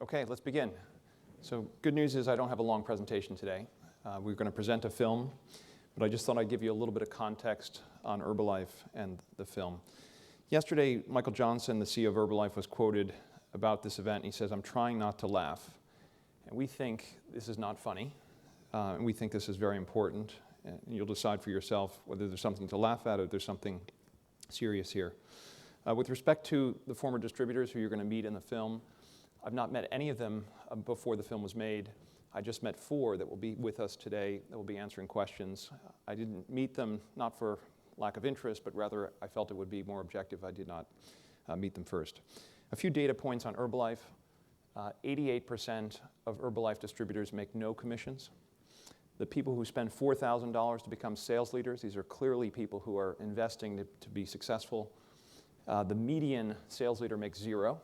Okay, let's begin. So good news is I don't have a long presentation today. We're going to present a film, but I just thought I'd give you a little bit of context on Herbalife and the film. Yesterday, Michael Johnson, the CEO of Herbalife, was quoted about this event. He says, "I'm trying not to laugh." And we think this is not funny, and we think this is very important. And you'll decide for yourself whether there's something to laugh at or there's something serious here. With respect to the former distributors who you're going to meet in the film, I've not met any of them before the film was made. I just met 4 that will be with us today that will be answering questions. I didn't meet them not for lack of interest, but rather I felt it would be more objective. I did not meet them first. A few data points on Herbalife. 88% of Herbalife distributors make no commissions. The people who spend $4,000 to become sales leaders, these are clearly people who are investing to be successful. The median sales leader makes 0.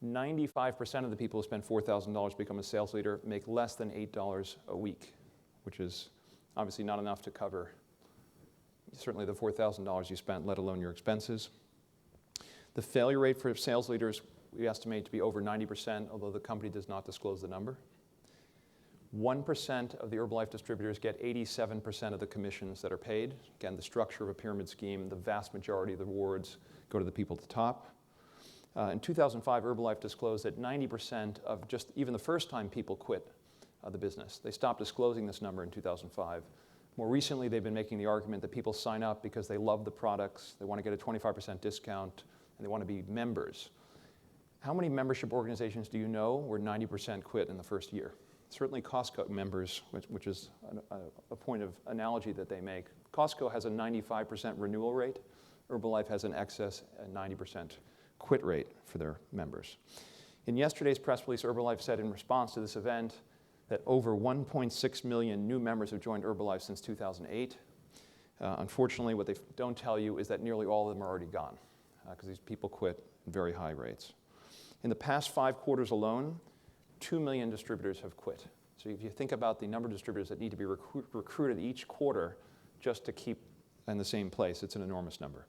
95% of the people who spend $4,000 to become a sales leader make less than $8 a week, which is obviously not enough to cover certainly the $4,000 you spent, let alone your expenses. The failure rate for sales leaders we estimate to be over 90%, although the company does not disclose the number. 1% of the Herbalife distributors get 87% of the commissions that are paid. Again, the structure of a pyramid scheme, the vast majority of the rewards go to the people at the top. In 2005, Herbalife disclosed that 90% of just even the first time people quit the business. They stopped disclosing this number in 2005. More recently, they've been making the argument that people sign up because they love the products, they want to get a 25% discount, and they want to be members. How many membership organizations do you know where 90% quit in the first year? Certainly Costco members, which is a point of analogy that they make. Costco has a 95% renewal rate. Herbalife has an excess 90% quit rate for their members. In yesterday's press release, Herbalife said in response to this event that over 1.6 million new members have joined Herbalife since 2008. Unfortunately, what they don't tell you is that nearly all of them are already gone because these people quit at very high rates. In the past 5 quarters alone, 2 million distributors have quit. So if you think about the number of distributors that need to be recruited each quarter just to keep in the same place, it's an enormous number.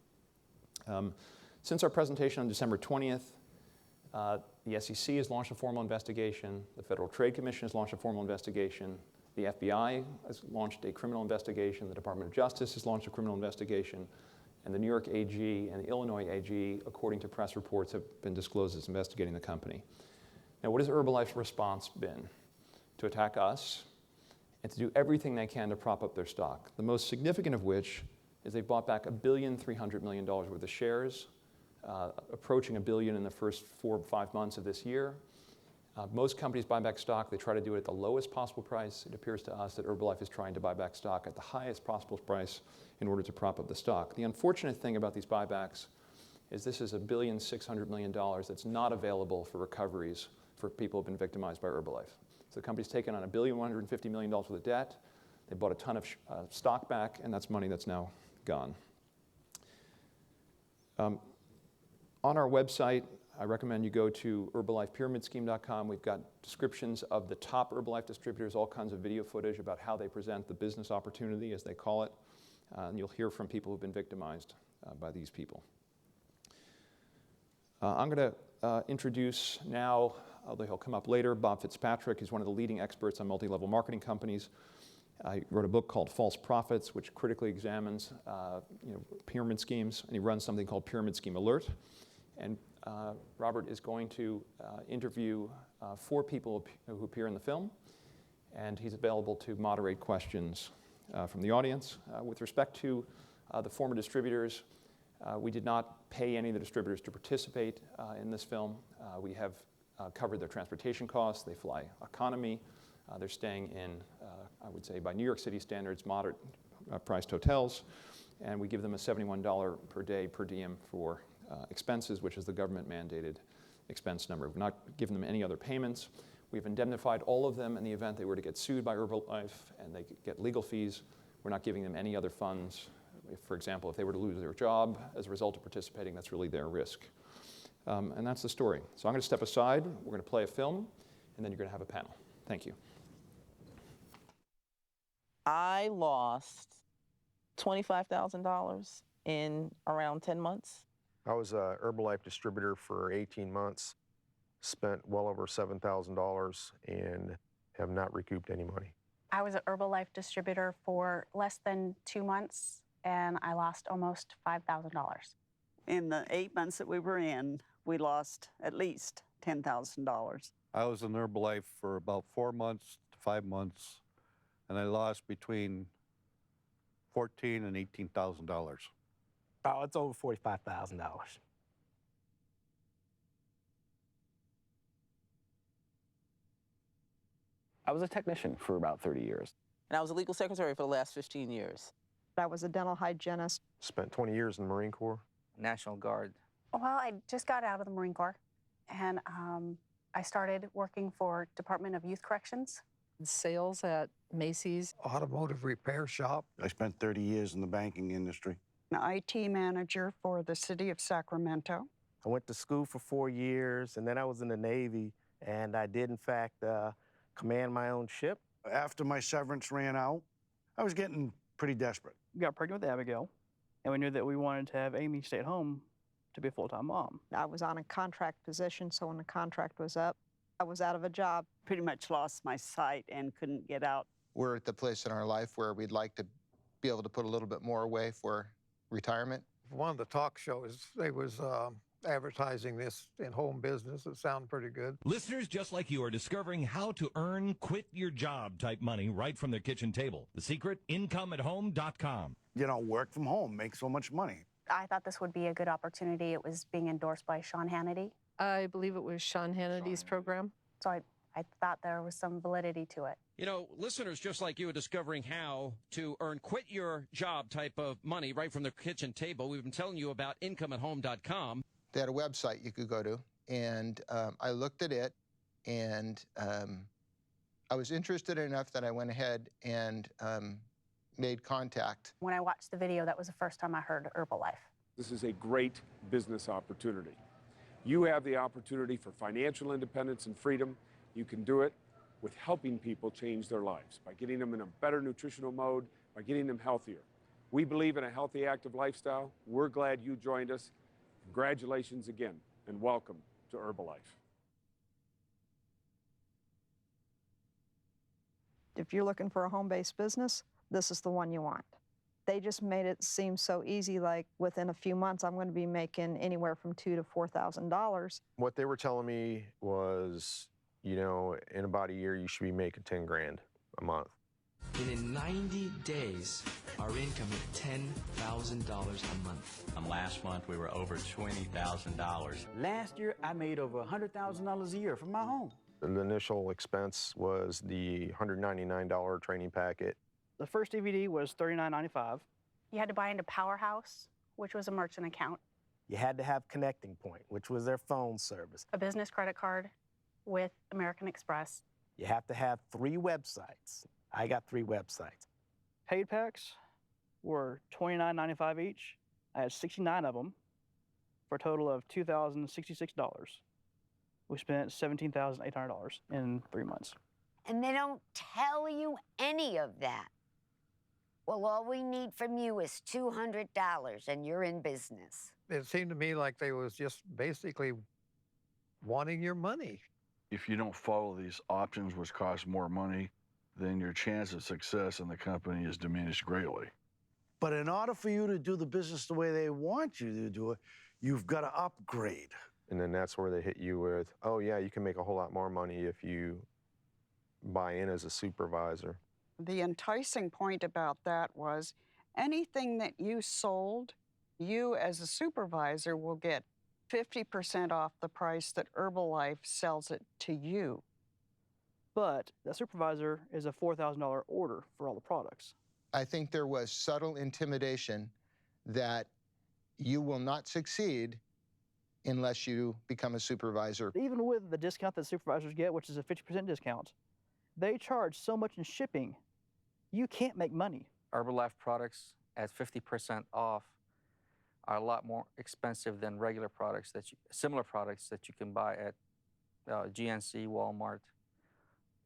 Since our presentation on December 20th, the SEC has launched a formal investigation, the Federal Trade Commission has launched a formal investigation, the FBI has launched a criminal investigation, the Department of Justice has launched a criminal investigation, and the New York AG and the Illinois AG, according to press reports, have been disclosed as investigating the company. Now, what has Herbalife's response been? To attack us and to do everything they can to prop up their stock, the most significant of which is they've bought back $1.3 billion worth of shares, approaching $1 billion in the first 4 or 5 months of this year. Most companies buy back stock. They try to do it at the lowest possible price. It appears to us that Herbalife is trying to buy back stock at the highest possible price in order to prop up the stock. The unfortunate thing about these buybacks is this is $1.6 billion that's not available for recoveries for people who have been victimized by Herbalife. So the company's taken on $1.15 billion worth of debt. They bought a ton of stock back, and that's money that's now gone. On our website, I recommend you go to herbalifepyramidscheme.com. We've got descriptions of the top Herbalife distributors, all kinds of video footage about how they present the business opportunity, as they call it. And you'll hear from people who've been victimized by these people. I'm going to introduce now, although he'll come up later, Bob Fitzpatrick. He's one of the leading experts on multi-level marketing companies. He wrote a book called False Profits, which critically examines pyramid schemes, and he runs something called Pyramid Scheme Alert. And Robert is going to interview 4 people who appear in the film, and he's available to moderate questions from the audience. With respect to the former distributors, we did not pay any of the distributors to participate in this film. We have covered their transportation costs. They fly economy. They're staying in, I would say, by New York City standards, moderate priced hotels. And we give them a $71 per day per diem for expenses, which is the government mandated expense number. We've not given them any other payments. We've indemnified all of them in the event they were to get sued by Herbalife and they get legal fees. We're not giving them any other funds. For example, if they were to lose their job as a result of participating, that's really their risk. And that's the story. So I'm going to step aside. We're going to play a film, and then you're going to have a panel. Thank you. I lost $25,000 in around 10 months. I was a Herbalife distributor for 18 months. spent well over $7,000 and have not recouped any money. I was an Herbalife distributor for less than 2 months, and I lost almost $5,000. In the 8 months that we were in, we lost at least $10,000. I was in Herbalife for about 4 months to 5 months, and I lost between $14,000 and $18,000. Oh, it's over $45,000. I was a technician for about 30 years. And I was a legal secretary for the last 15 years. I was a dental hygienist. Spent 20 years in the Marine Corps. National Guard. Well, I just got out of the Marine Corps, and I started working for Department of Youth Corrections. Sales at Macy's. Automotive repair shop. I spent 30 years in the banking industry. An IT manager for the city of Sacramento. I went to school for 4 years, and then I was in the Navy, and I did, in fact, command my own ship. After my severance ran out, I was getting pretty desperate. We got pregnant with Abigail, and we knew that we wanted to have Amy stay at home to be a full-time mom. I was on a contract position, so when the contract was up, I was out of a job. Pretty much lost my sight and couldn't get out. We're at the place in our life where we'd like to be able to put a little bit more away for retirement. One of the talk shows, they was advertising this in home business. It sounded pretty good. Listeners just like you are discovering how to earn quit your job type money right from their kitchen table. The secret, incomeathome.com. You know, work from home, make so much money. I thought this would be a good opportunity. It was being endorsed by Sean Hannity, I believe it was Sean Hannity's program. so I thought there was some validity to it. You know, listeners just like you are discovering how to earn quit your job type of money right from their kitchen table. We've been telling you about incomeathome.com. They had a website you could go to, and I looked at it, and I was interested enough that I went ahead and made contact. When I watched the video, that was the first time I heard Herbalife. This is a great business opportunity. You have the opportunity for financial independence and freedom. You can do it with helping people change their lives, by getting them in a better nutritional mode, by getting them healthier. We believe in a healthy, active lifestyle. We're glad you joined us. Congratulations again, and welcome to Herbalife. If you're looking for a home-based business, this is the one you want. They just made it seem so easy, like within a few months, I'm going to be making anywhere from $2,000 to $4,000. What they were telling me was, you know, in about a year, you should be making 10 grand a month. And in 90 days, our income hit $10,000 a month. Last month, we were over $20,000. Last year, I made over $100,000 a year from my home. The initial expense was the $199 training packet. The first DVD was $39.95. You had to buy into Powerhouse, which was a merchant account, You had to have Connecting Point, which was their phone service. a business credit card with American Express. You have to have 3 websites. I got 3 websites. Paid packs were $29.95 each. I had 69 of them for a total of $2,066. We spent $17,800 in 3 months. And they don't tell you any of that. Well, all we need from you is $200 and you're in business. It seemed to me like they was just basically wanting your money. If you don't follow these options, which cost more money, then your chance of success in the company is diminished greatly. But in order for you to do the business the way they want you to do it, you've got to upgrade. And then that's where they hit you with, oh yeah, you can make a whole lot more money if you buy in as a supervisor. The enticing point about that was anything that you sold, you as a supervisor will get 50% off the price that Herbalife sells it to you. But the supervisor is a $4,000 order for all the products. I think there was subtle intimidation that you will not succeed unless you become a supervisor. Even with the discount that supervisors get, which is a 50% discount, they charge so much in shipping, you can't make money. Herbalife products at 50% off are a lot more expensive than regular products similar products that you can buy at GNC, Walmart,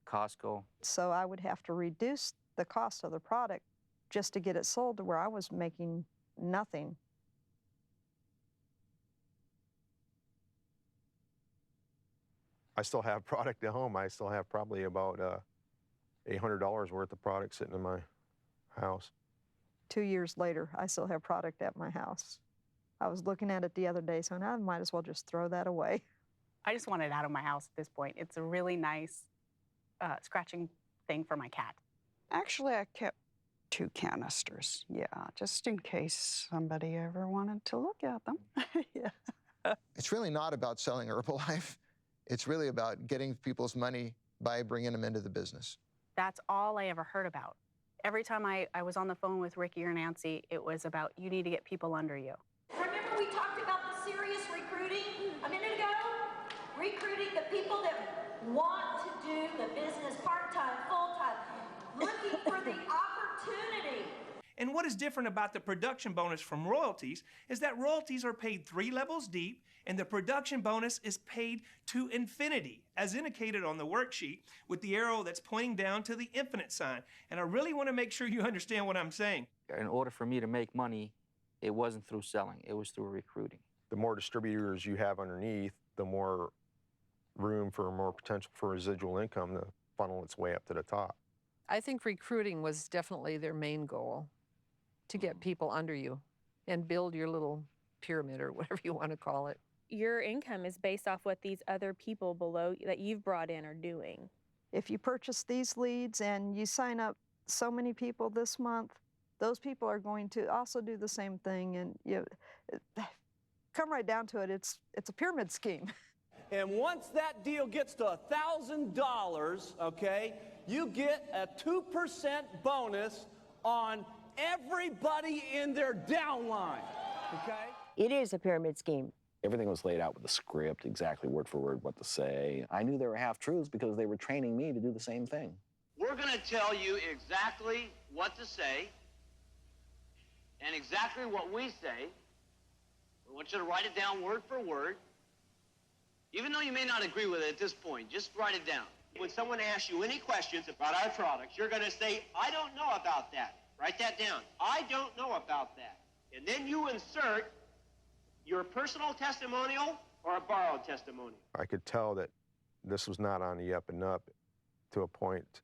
Costco. So I would have to reduce the cost of the product just to get it sold to where I was making nothing. I still have product at home. I still have probably about $800 worth of product sitting in my house. 2 years later, I still have product at my house. I was looking at it the other day, so I might as well just throw that away. I just want it out of my house at this point. It's a really nice scratching thing for my cat. Actually, I kept 2 canisters, yeah, just in case somebody ever wanted to look at them. Yeah. It's really not about selling Herbalife. It's really about getting people's money by bringing them into the business. That's all I ever heard about. Every time I was on the phone with Ricky or Nancy, it was about, you need to get people under you. Remember we talked about the serious recruiting a minute ago? Recruiting the people that want to do the business part-time, full-time, looking for the opportunity. And what is different about the production bonus from royalties is that royalties are paid 3 levels deep, and the production bonus is paid to infinity, as indicated on the worksheet with the arrow that's pointing down to the infinite sign. And I really want to make sure you understand what I'm saying. In order for me to make money, it wasn't through selling, it was through recruiting. The more distributors you have underneath, the more room for more potential for residual income to funnel its way up to the top. I think recruiting was definitely their main goal, to get people under you and build your little pyramid or whatever you want to call it. Your income is based off what these other people below that you've brought in are doing. If you purchase these leads and you sign up so many people this month, those people are going to also do the same thing. And come right down to it, it's a pyramid scheme. And once that deal gets to $1,000, okay, you get a 2% bonus on everybody in their downline, okay? It is a pyramid scheme. Everything was laid out with a script, exactly word for word what to say. I knew they were half-truths because they were training me to do the same thing. We're going to tell you exactly what to say and exactly what we say. We want you to write it down word for word. Even though you may not agree with it at this point, just write it down. When someone asks you any questions about our products, you're going to say, I don't know about that. Write that down. I don't know about that. And then you insert your personal testimonial or a borrowed testimonial. I could tell that this was not on the up and up to a point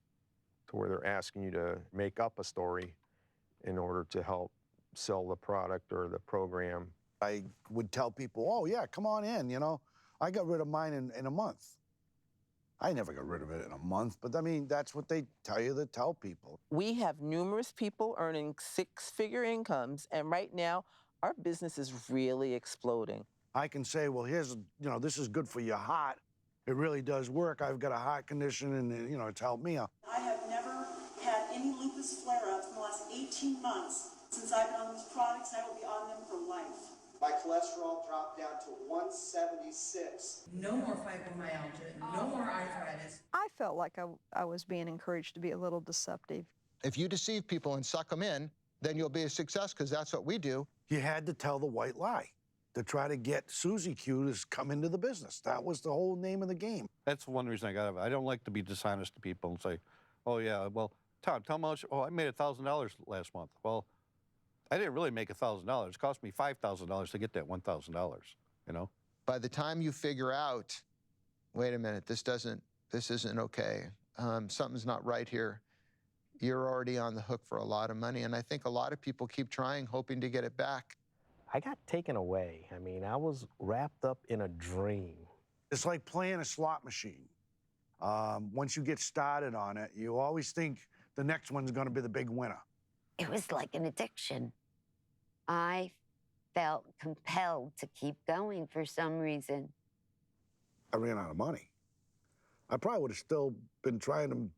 to where they're asking you to make up a story in order to help sell the product or the program. I would tell people, oh yeah, come on in, you know. I got rid of mine in a month. I never got rid of it in a month, but I mean, that's what they tell you to tell people. We have numerous people earning 6-figure incomes, and right now, our business is really exploding. I can say, well, here's, you know, this is good for your heart. It really does work. I've got a heart condition, and, you know, it's helped me out. I have never had any lupus flare-ups in the last 18 months. Since I've been on these products, I will be on them for life. My cholesterol dropped down to 176. No more fibromyalgia, no more arthritis. I felt like I was being encouraged to be a little deceptive. If you deceive people and suck them in, then you'll be a success, because that's what we do. You had to tell the white lie to try to get Susie Q to come into the business. That was the whole name of the game. That's one reason I got it. I don't like to be dishonest to people and say, oh yeah, well, Tom, tell me how much, oh, I made $1,000 last month. Well, I didn't really make $1,000. It cost me $5,000 to get that $1,000, you know? By the time you figure out, wait a minute, this isn't okay, something's not right here, you're already on the hook for a lot of money. And I think a lot of people keep trying, hoping to get it back. I got taken away. I mean, I was wrapped up in a dream. It's like playing a slot machine. Once you get started on it, you always think the next one's going to be the big winner. It was like an addiction. I felt compelled to keep going for some reason. I ran out of money. I probably would have still been trying to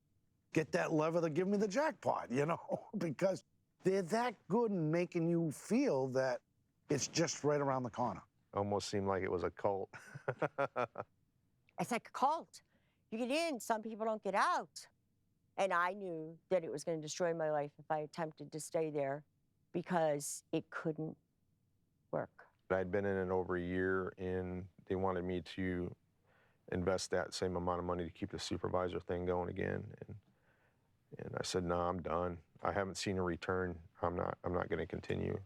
get that lever to give me the jackpot, you know, because they're that good in making you feel that it's just right around the corner. Almost seemed like it was a cult. It's like a cult. You get in, some people don't get out. And I knew that it was going to destroy my life if I attempted to stay there, because it couldn't work. I'd been in it over a year, and they wanted me to invest that same amount of money to keep the supervisor thing going again. And I said, no, I'm done. I haven't seen a return. I'm not going to continue.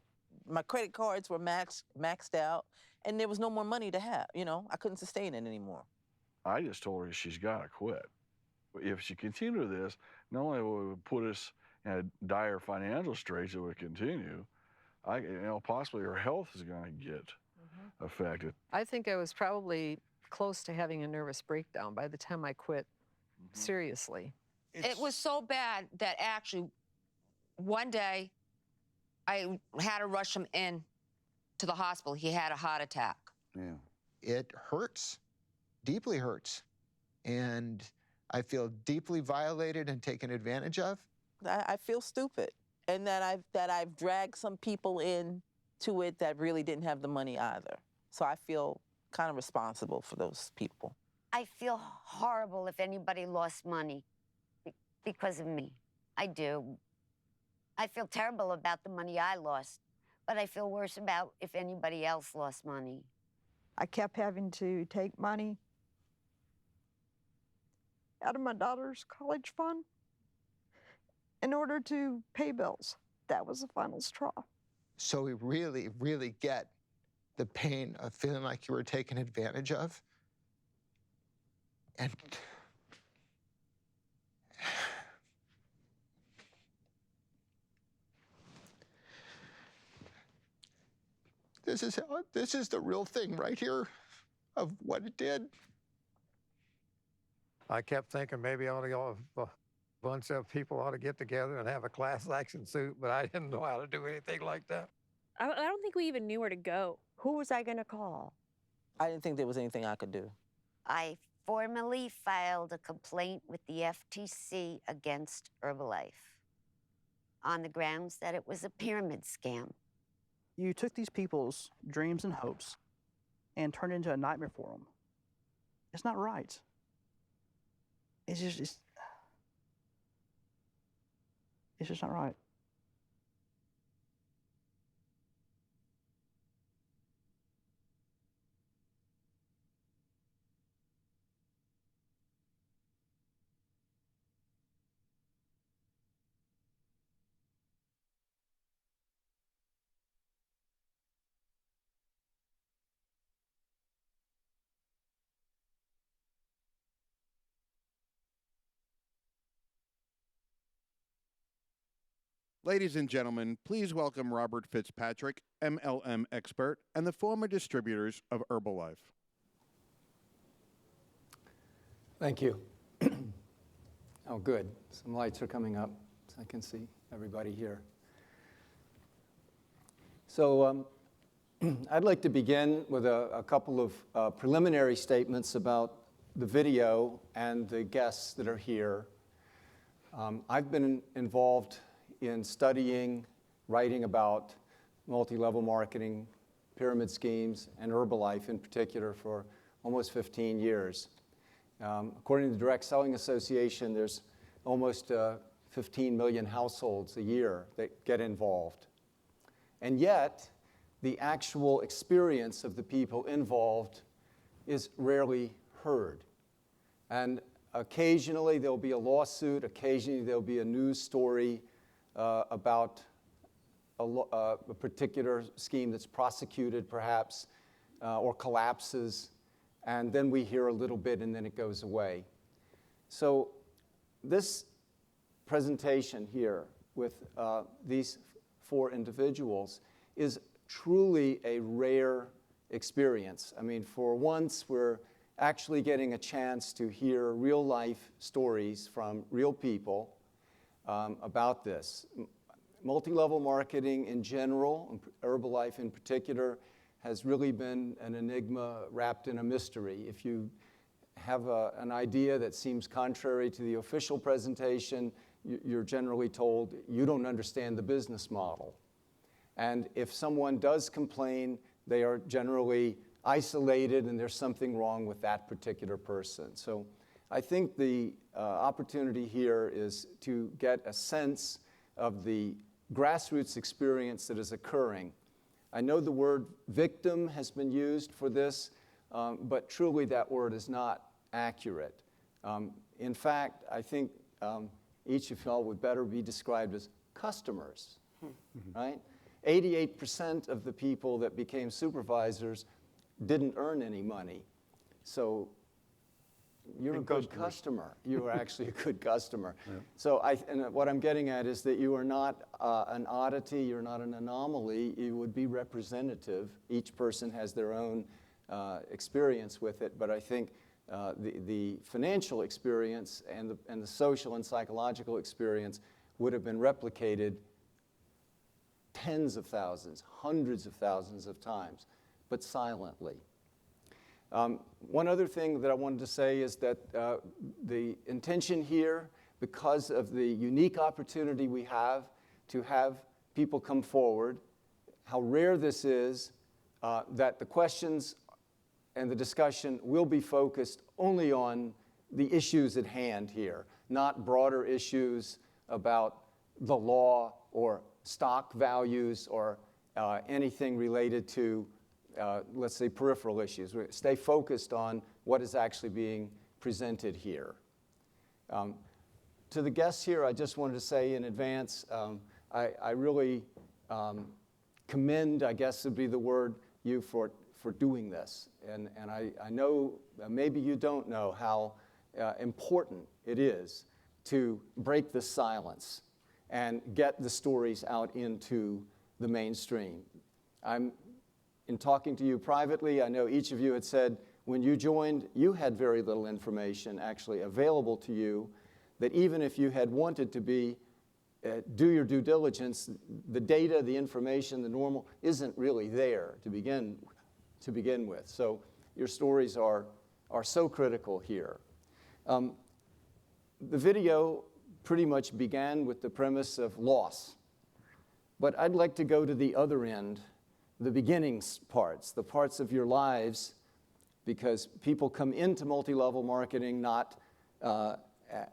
My credit cards were maxed out, and there was no more money to have. You know, I couldn't sustain it anymore. I just told her she's got to quit. If she continued this, not only will it put us in a dire financial straits if we continue, possibly her health is going to get affected. I think I was probably close to having a nervous breakdown by the time I quit seriously. It was so bad that actually one day I had to rush him in to the hospital. He had a heart attack. Yeah. It hurts, deeply hurts. And I feel deeply violated and taken advantage of. I feel stupid, and that I've dragged some people in to it that really didn't have the money either. So I feel kind of responsible for those people. I feel horrible if anybody lost money because of me. I do. I feel terrible about the money I lost, but I feel worse about if anybody else lost money. I kept having to take money out of my daughter's college fund in order to pay bills. That was the final straw. So we really, really get the pain of feeling like you were taken advantage of. And this is the real thing right here of what it did. I kept thinking maybe I ought to go, a bunch of people ought to get together and have a class action suit, but I didn't know how to do anything like that. I don't think we even knew where to go. Who was I going to call? I didn't think there was anything I could do. I formally filed a complaint with the FTC against Herbalife on the grounds that it was a pyramid scam. You took these people's dreams and hopes and turned it into a nightmare for them. It's not right. It's just not right. Ladies and gentlemen, please welcome Robert Fitzpatrick, MLM expert and the former distributors of Herbalife. Thank you. Oh, good. Some lights are coming up so I can see everybody here. So I'd like to begin with a couple of preliminary statements about the video and the guests that are here. I've been involved in studying, writing about multi-level marketing, pyramid schemes, and Herbalife in particular for almost 15 years. According to the Direct Selling Association, there's almost 15 million households a year that get involved. And yet, the actual experience of the people involved is rarely heard. And occasionally there'll be a lawsuit, occasionally there'll be a news story about a particular scheme that's prosecuted perhaps or collapses, and then we hear a little bit and then it goes away. So this presentation here with these four individuals is truly a rare experience. I mean, for once we're actually getting a chance to hear real life stories from real people about this. Multi-level marketing in general, Herbalife in particular, has really been an enigma wrapped in a mystery. If you have an idea that seems contrary to the official presentation, you're generally told you don't understand the business model. And if someone does complain, they are generally isolated and there's something wrong with that particular person. So I think the opportunity here is to get a sense of the grassroots experience that is occurring. I know the word victim has been used for this, but truly that word is not accurate. In fact, I think each of y'all would better be described as customers, right? 88% of the people that became supervisors didn't earn any money. So you're a And good customers. customer. You are actually a good customer. Yeah. So and what I'm getting at is that you are not an oddity, you're not an anomaly, you would be representative. Each person has their own experience with it, but I think the financial experience and the social and psychological experience would have been replicated tens of thousands, hundreds of thousands of times, but silently. One other thing that I wanted to say is that the intention here, because of the unique opportunity we have to have people come forward, how rare this is, that the questions and the discussion will be focused only on the issues at hand here, not broader issues about the law or stock values or anything related to, let's say, peripheral issues. Stay focused on what is actually being presented here. To the guests here, I just wanted to say in advance, I really commend, I guess would be the word, you for doing this. And I know, maybe you don't know how important it is to break the silence and get the stories out into the mainstream. In talking to you privately, I know each of you had said when you joined, you had very little information actually available to you, that even if you had wanted to do your due diligence, the data, the information, the normal isn't really there to begin with. So your stories are so critical here. The video pretty much began with the premise of loss. But I'd like to go to the other end, the beginnings parts, the parts of your lives, because people come into multi-level marketing not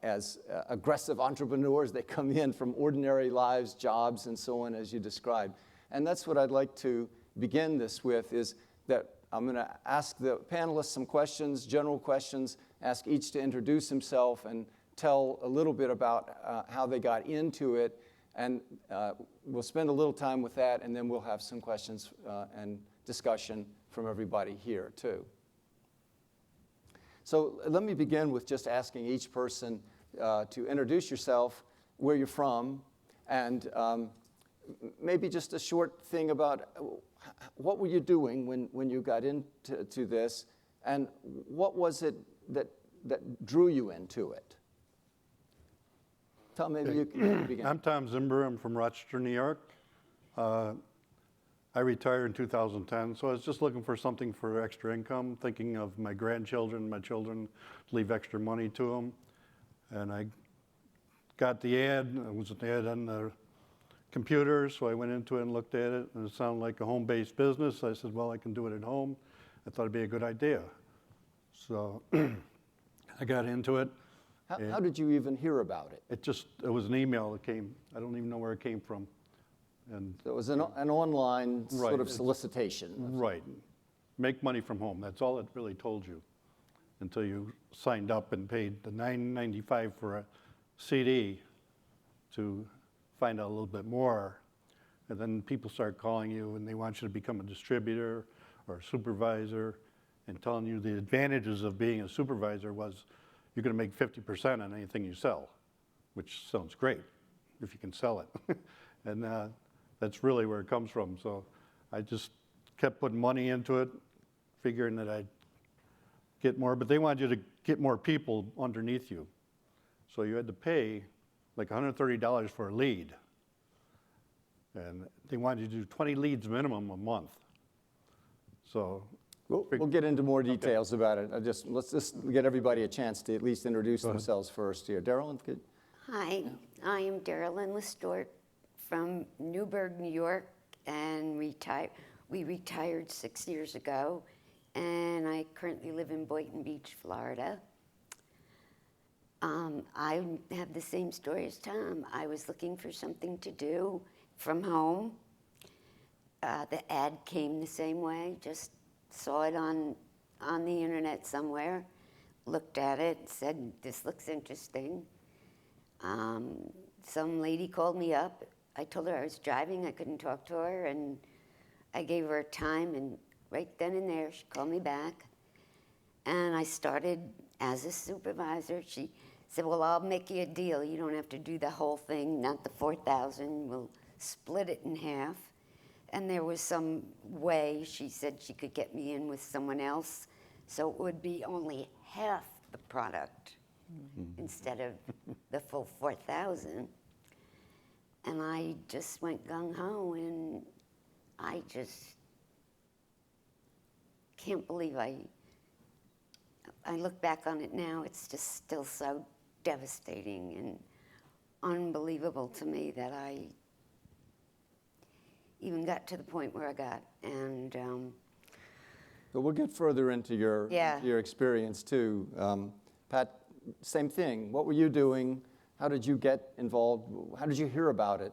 as aggressive entrepreneurs. They come in from ordinary lives, jobs, and so on, as you described. And that's what I'd like to begin this with, is that I'm going to ask the panelists some questions, general questions, ask each to introduce himself and tell a little bit about how they got into it. And we'll spend a little time with that, and then we'll have some questions and discussion from everybody here, too. So let me begin with just asking each person to introduce yourself, where you're from, and maybe just a short thing about what were you doing when you got into this, and what was it that drew you into it? Tom, maybe you can begin. I'm Tom Zimber. I'm from Rochester, New York. I retired in 2010, so I was just looking for something for extra income, thinking of my grandchildren, my children, leave extra money to them. And I got the ad. It was an ad on the computer, so I went into it and looked at it, and it sounded like a home-based business. I said, well, I can do it at home. I thought it'd be a good idea. So I got into it. How did you even hear about it? It was an email that came. I don't even know where it came from. And so it was an online sort of solicitation. Right. Make money from home. That's all it really told you until you signed up and paid the $9.95 for a CD to find out a little bit more. And then people start calling you and they want you to become a distributor or a supervisor, and telling you the advantages of being a supervisor was you're going to make 50% on anything you sell, which sounds great if you can sell it. And that's really where it comes from. So I just kept putting money into it, figuring that I'd get more, but they wanted you to get more people underneath you. So you had to pay like $130 for a lead. And they wanted you to do 20 leads minimum a month. So we'll get into more details about it. Let's just get everybody a chance to at least introduce themselves first here. Darylyn, good. Hi, I am Darylyn Lestort from Newburgh, New York, and we retired 6 years ago, and I currently live in Boynton Beach, Florida. I have the same story as Tom. I was looking for something to do from home. The ad came the same way, just saw it on the internet somewhere, looked at it, said, this looks interesting. Some lady called me up. I told her I was driving, I couldn't talk to her, and I gave her a time, and right then and there, she called me back. And I started as a supervisor. She said, well, I'll make you a deal. You don't have to do the whole thing, not the 4,000. We'll split it in half. And there was some way she said she could get me in with someone else, so it would be only half the product instead of the full 4,000. And I just went gung-ho, and I just can't believe I look back on it now, it's just still so devastating and unbelievable to me that I even got to the point where I got. And but we'll get further into your experience too. Pat, same thing. What were you doing? How did you get involved? How did you hear about it?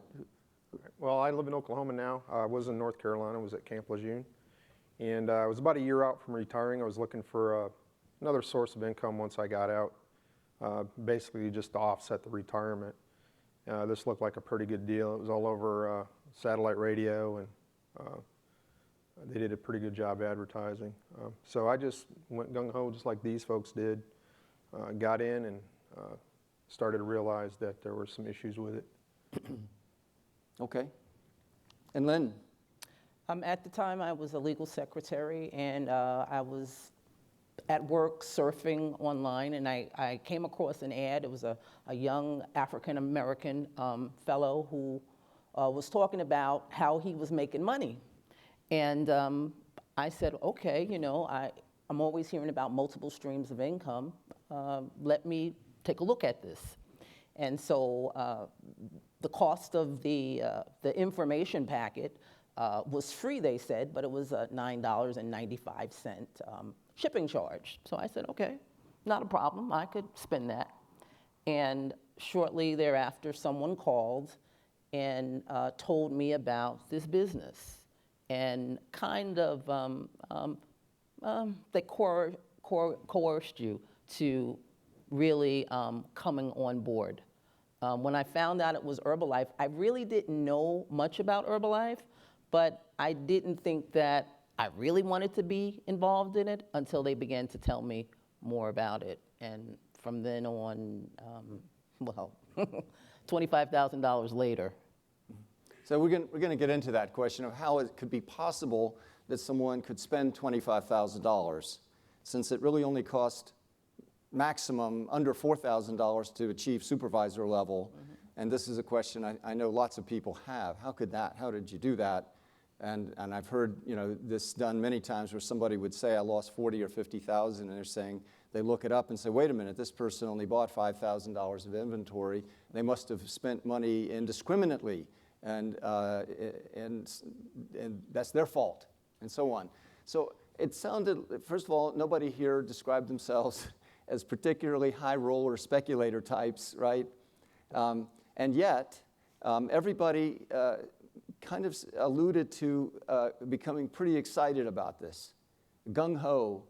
Well, I live in Oklahoma now. I was in North Carolina. I was at Camp Lejeune. And I was about a year out from retiring. I was looking for another source of income once I got out, basically just to offset the retirement. This looked like a pretty good deal. It was all over satellite radio, and they did a pretty good job advertising. So I just went gung-ho just like these folks did, got in and started to realize that there were some issues with it. Okay. And Lynn? At the time, I was a legal secretary, and I was at work surfing online, and I came across an ad. It was a young African-American fellow who was talking about how he was making money. And I said, okay, you know, I'm always hearing about multiple streams of income. Let me take a look at this. And so the cost of the information packet was free, they said, but it was a $9.95 shipping charge. So I said, okay, not a problem. I could spend that. And shortly thereafter, someone called and told me about this business, and kind of they coerced you to really coming on board. When I found out it was Herbalife, I really didn't know much about Herbalife, but I didn't think that I really wanted to be involved in it until they began to tell me more about it. And from then on, well, $25,000 later. So we're going to get into that question of how it could be possible that someone could spend $25,000, since it really only cost maximum under $4,000 to achieve supervisor level. And this is a question I know lots of people have. How could that? How did you do that? And I've heard, you know, this done many times where somebody would say, I lost 40 or 50,000, and they're saying, they look it up and say, wait a minute, this person only bought $5,000 of inventory. They must have spent money indiscriminately, and that's their fault, and so on. So it sounded, first of all, nobody here described themselves as particularly high roller speculator types, right? And yet, everybody kind of alluded to becoming pretty excited about this, gung-ho,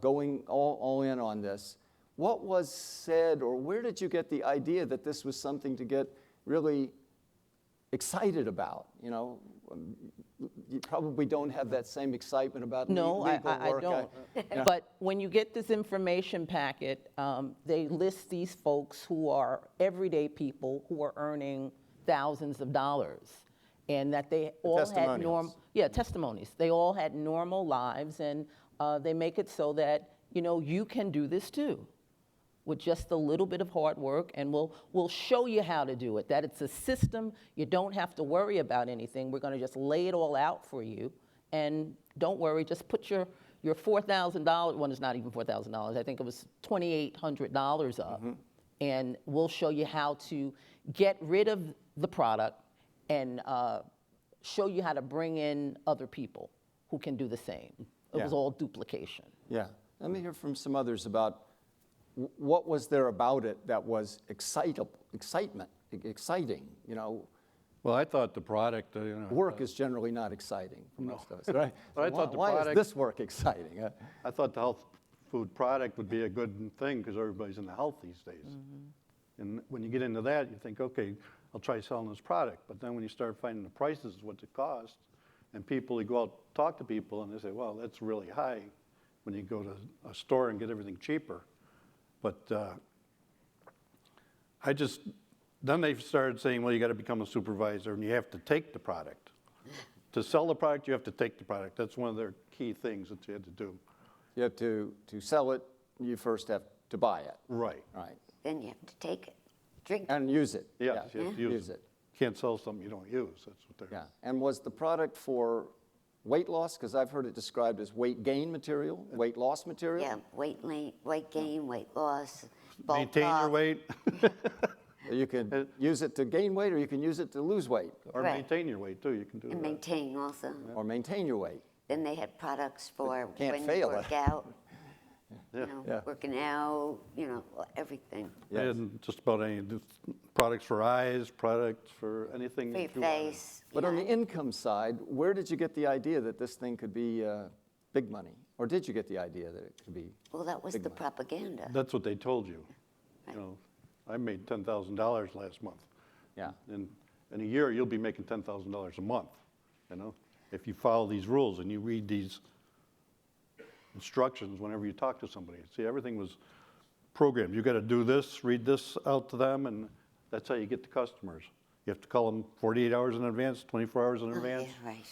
going all in on this. What was said, or where did you get the idea that this was something to get really excited about? You know, you probably don't have that same excitement about legal work. No, I don't. But when you get this information packet, they list these folks who are everyday people who are earning thousands of dollars, and that they all had testimonies. They all had normal lives, and they make it so that, you know, you can do this too, with just a little bit of hard work, and we'll show you how to do it, that it's a system. You don't have to worry about anything. We're going to just lay it all out for you, and don't worry, just put your $4,000, well, it's not even $4,000, I think it was $2,800 up, and we'll show you how to get rid of the product and show you how to bring in other people who can do the same. It was all duplication. Yeah. Let me hear from some others about what was there about it that was exciting, you know? Well, I thought the product, you know. Work is generally not exciting for most of us, right? But I thought the product. Why is this work exciting? I thought the health food product would be a good thing because everybody's in the health these days. And when you get into that, you think, okay, I'll try selling this product. But then when you start finding the prices, what it costs, and people, you go out talk to people and they say, well, that's really high. when you go to a store and get everything cheaper. But then they started saying, well, you got to become a supervisor and you have to take the product. To sell the product, you have to take the product. That's one of their key things that you had to do. You have to sell it, you first have to buy it. Right. Right. Then you have to take it, drink it. And use it. Yes, you have to use it. Can't sell something you don't use. That's what they're. Yeah. And was the product for weight loss? Because I've heard it described as weight gain material, weight loss material. Yeah, weight gain, weight loss, bulk Maintain your up. weight. You can use it to gain weight, or you can use it to lose weight. Or Right. maintain your weight, too. You can do And that. maintain also. Or maintain your weight. Then they had products for Can't when fail you work it. out, Yeah. working out, everything. And just about any products for eyes, products for anything. For your that you want. face. But on the income side, where did you get the idea that this thing could be big money? Or did you get the idea that it could be Well, that was big the money? propaganda. That's what they told you. You know, I made $10,000 last month. Yeah. In a year, you'll be making $10,000 a month, if you follow these rules and you read these instructions whenever you talk to somebody. See, everything was programmed. You got to do this, read this out to them, and that's how you get the customers. You have to call them 48 hours in advance, 24 hours in advance. Yeah, right.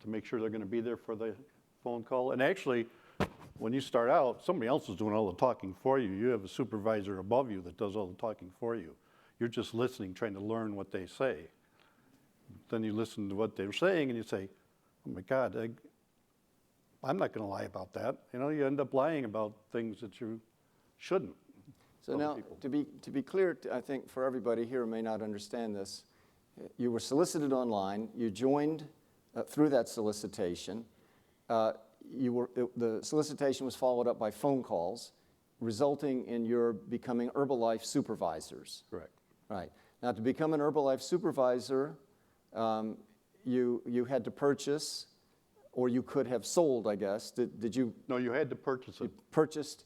To make sure they're going to be there for the phone call. And actually, when you start out, somebody else is doing all the talking for you. You have a supervisor above you that does all the talking for you. You're just listening, trying to learn what they say. Then you listen to what they're saying and you say, oh my God, I'm not going to lie about that. You end up lying about things that you shouldn't. So now, to be clear, I think for everybody here who may not understand this, you were solicited online, you joined through that solicitation. The solicitation was followed up by phone calls, resulting in your becoming Herbalife supervisors. Correct. Right. Now, to become an Herbalife supervisor, you had to purchase, or you could have sold, I guess. Did you? No, you had to purchase it. You purchased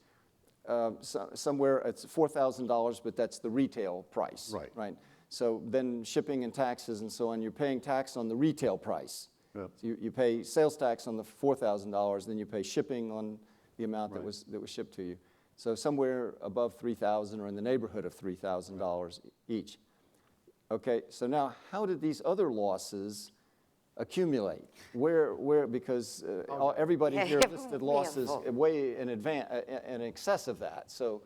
somewhere, it's $4,000, but that's the retail price. Right. Right. So then shipping and taxes and so on, you're paying tax on the retail price. Yep. So you pay sales tax on the $4,000, then you pay shipping on the amount that was shipped to you. So somewhere above $3,000 or in the neighborhood of $3,000 each. Okay, so now how did these other losses accumulate? Because everybody here listed losses way in excess of that. So,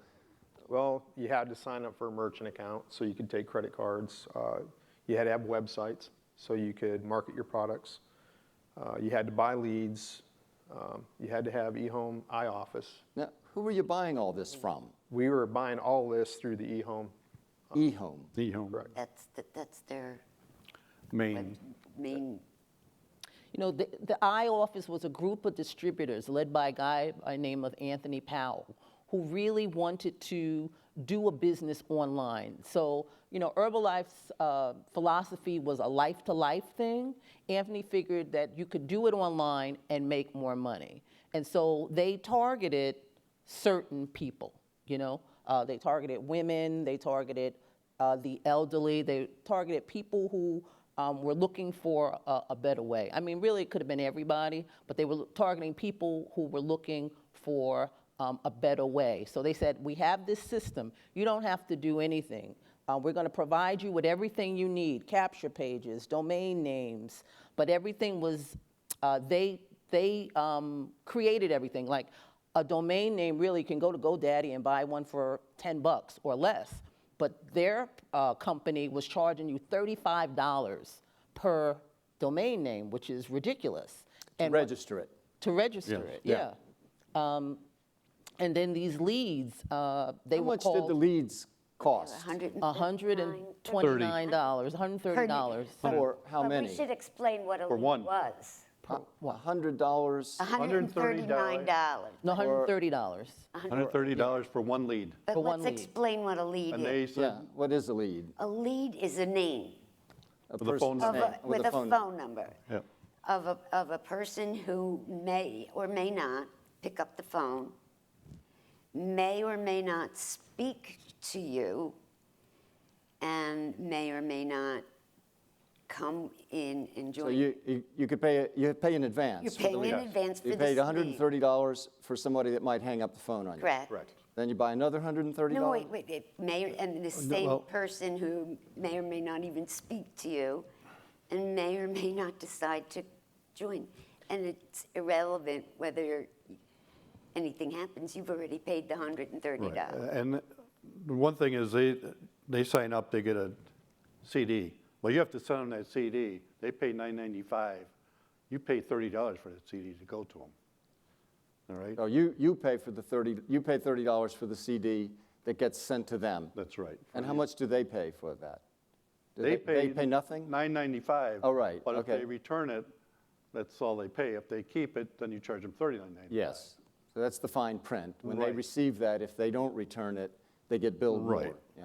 Well, you had to sign up for a merchant account so you could take credit cards. You had to have websites so you could market your products. You had to buy leads. You had to have eHome, iOffice. Now, who were you buying all this from? We were buying all this through the eHome. eHome. eHome. Correct. That's their main. The iOffice was a group of distributors led by a guy by the name of Anthony Powell, who really wanted to do a business online. So, Herbalife's philosophy was a life-to-life thing. Anthony figured that you could do it online and make more money. And so they targeted certain people, They targeted women, they targeted the elderly, they targeted people who were looking for a better way. I mean, really, it could have been everybody, but they were targeting people who were looking for a better way. So they said, we have this system. You don't have to do anything. We're going to provide you with everything you need, capture pages, domain names, but everything was, they created everything. Like a domain name really can go to GoDaddy and buy one for $10 or less. But their company was charging you $35 per domain name, which is ridiculous. To register it. To register it, yeah. And then these leads, they How were much called did the leads cost? $129, $130. For how But many? we should explain what a For lead one. was. $100. $139. No, $130. $130 for one lead. But For one let's lead. explain what a lead And they is. said, Yeah, what is a lead? A lead is a name A With a phone person's number. name, with a phone number Yep. of a person who may or may not pick up the phone, may or may not speak to you, and may or may not come in and join. So you could pay in advance. You're paying in advance for You this paid $130 for somebody that might hang up the phone on you. Correct. Then you buy another $130? No, wait. It may, and the same person who may or may not even speak to you and may or may not decide to join. And it's irrelevant whether anything happens. You've already paid the $130. Right. And the one thing is they sign up, they get a CD. Well, you have to send them that CD. They pay $9.95. You pay $30 for that CD to go to them. All right. Oh, you pay for the $30. You pay $30 for the CD that gets sent to them. That's right. And how much do they pay for that? They pay nothing. $9.95. Oh, right. But okay. if they return it, that's all they pay. If they keep it, then you charge them $39.95. Yes. So that's the fine print. When they Right. receive that, if they don't return it, they get billed Right. more. Yeah.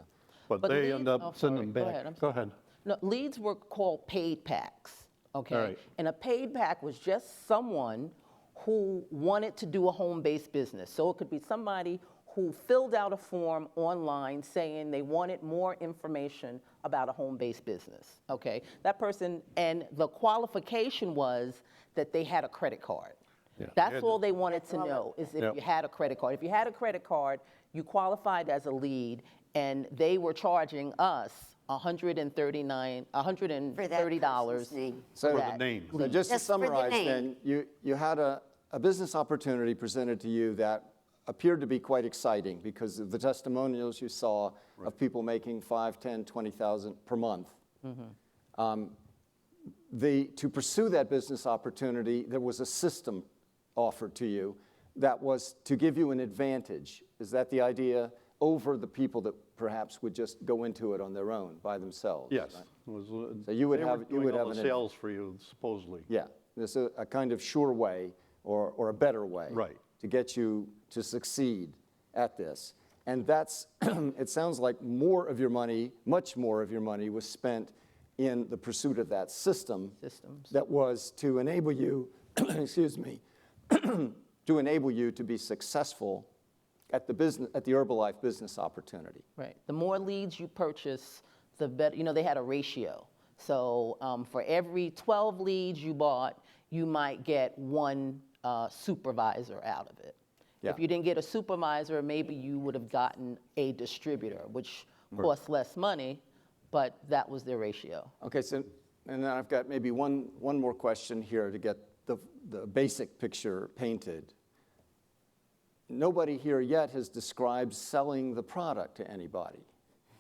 But But they leads- end up oh, sending sorry. them Go back. ahead, Go ahead. No, leads were called paid packs, okay? All right. And a paid pack was just someone who wanted to do a home-based business. So it could be somebody who filled out a form online saying they wanted more information about a home-based business, okay? That person, and the qualification was that they had a credit card. Yeah. That's all they wanted to know, is if Yep. you had a credit card. If you had a credit card, you qualified as a lead, and they were charging us $130 So for that name. So lead. just to Just for the summarize name. then, you had a business opportunity presented to you that appeared to be quite exciting because of the testimonials you saw of people making 5, 10, 20,000 per month. To pursue that business opportunity, there was a system offered to you that was to give you an advantage. Is that the idea over the people that perhaps would just go into it on their own by themselves? Yes. right? It was, So you would they have were you doing would all have the an sales for you, supposedly. yeah. There's a kind of sure way or a better way Right. to get you to succeed at this. And that's, it sounds like more of your money, much more of your money was spent in the pursuit of that system that was to enable you, excuse me, to enable you to be successful at the Herbalife business opportunity. Right. The more leads you purchase, the better. You know, they had a ratio. So for every 12 leads you bought, you might get one supervisor out of it. Yeah. If you didn't get a supervisor, maybe you would have gotten a distributor, which costs less money, but that was their ratio. Okay, so, and then I've got maybe one more question here to get the basic picture painted. Nobody here yet has described selling the product to anybody.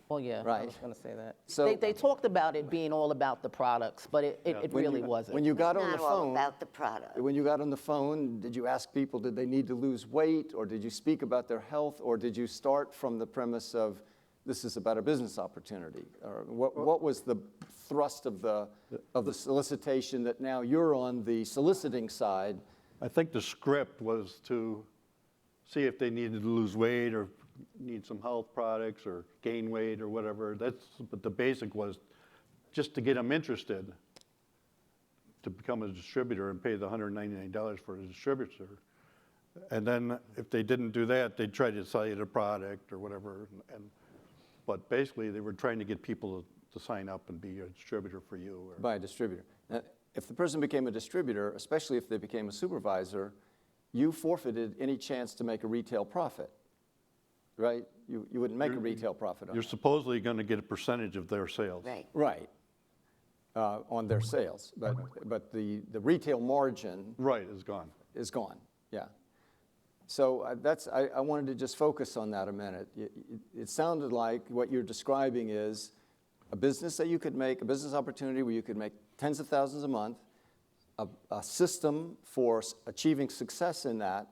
Well, yeah, I Right. was going to say that. So- They talked about it being all about the products, but it When really you- wasn't. When you got on Not the all phone, about the product. when you got on the phone, did you ask people, did they need to lose weight, or did you speak about their health, or did you start from the premise of this is about a business opportunity? Or what was the thrust of the solicitation that now you're on the soliciting side? I think the script was to see if they needed to lose weight or need some health products or gain weight or whatever. But the basic was just to get them interested to become a distributor and pay the $199 for a distributor. And then if they didn't do that, they'd try to sell you the product or whatever. But basically, they were trying to get people to sign up and be a distributor for you. By a distributor. Now, if the person became a distributor, especially if they became a supervisor, you forfeited any chance to make a retail profit, right? You wouldn't make a retail profit on You're that. supposedly going to get a percentage of their sales. Right. On their sales, but the retail margin is gone. Is gone, yeah. So I wanted to just focus on that a minute. It sounded like what you're describing is a business that you could make, a business opportunity where you could make tens of thousands a month, a system for achieving success in that,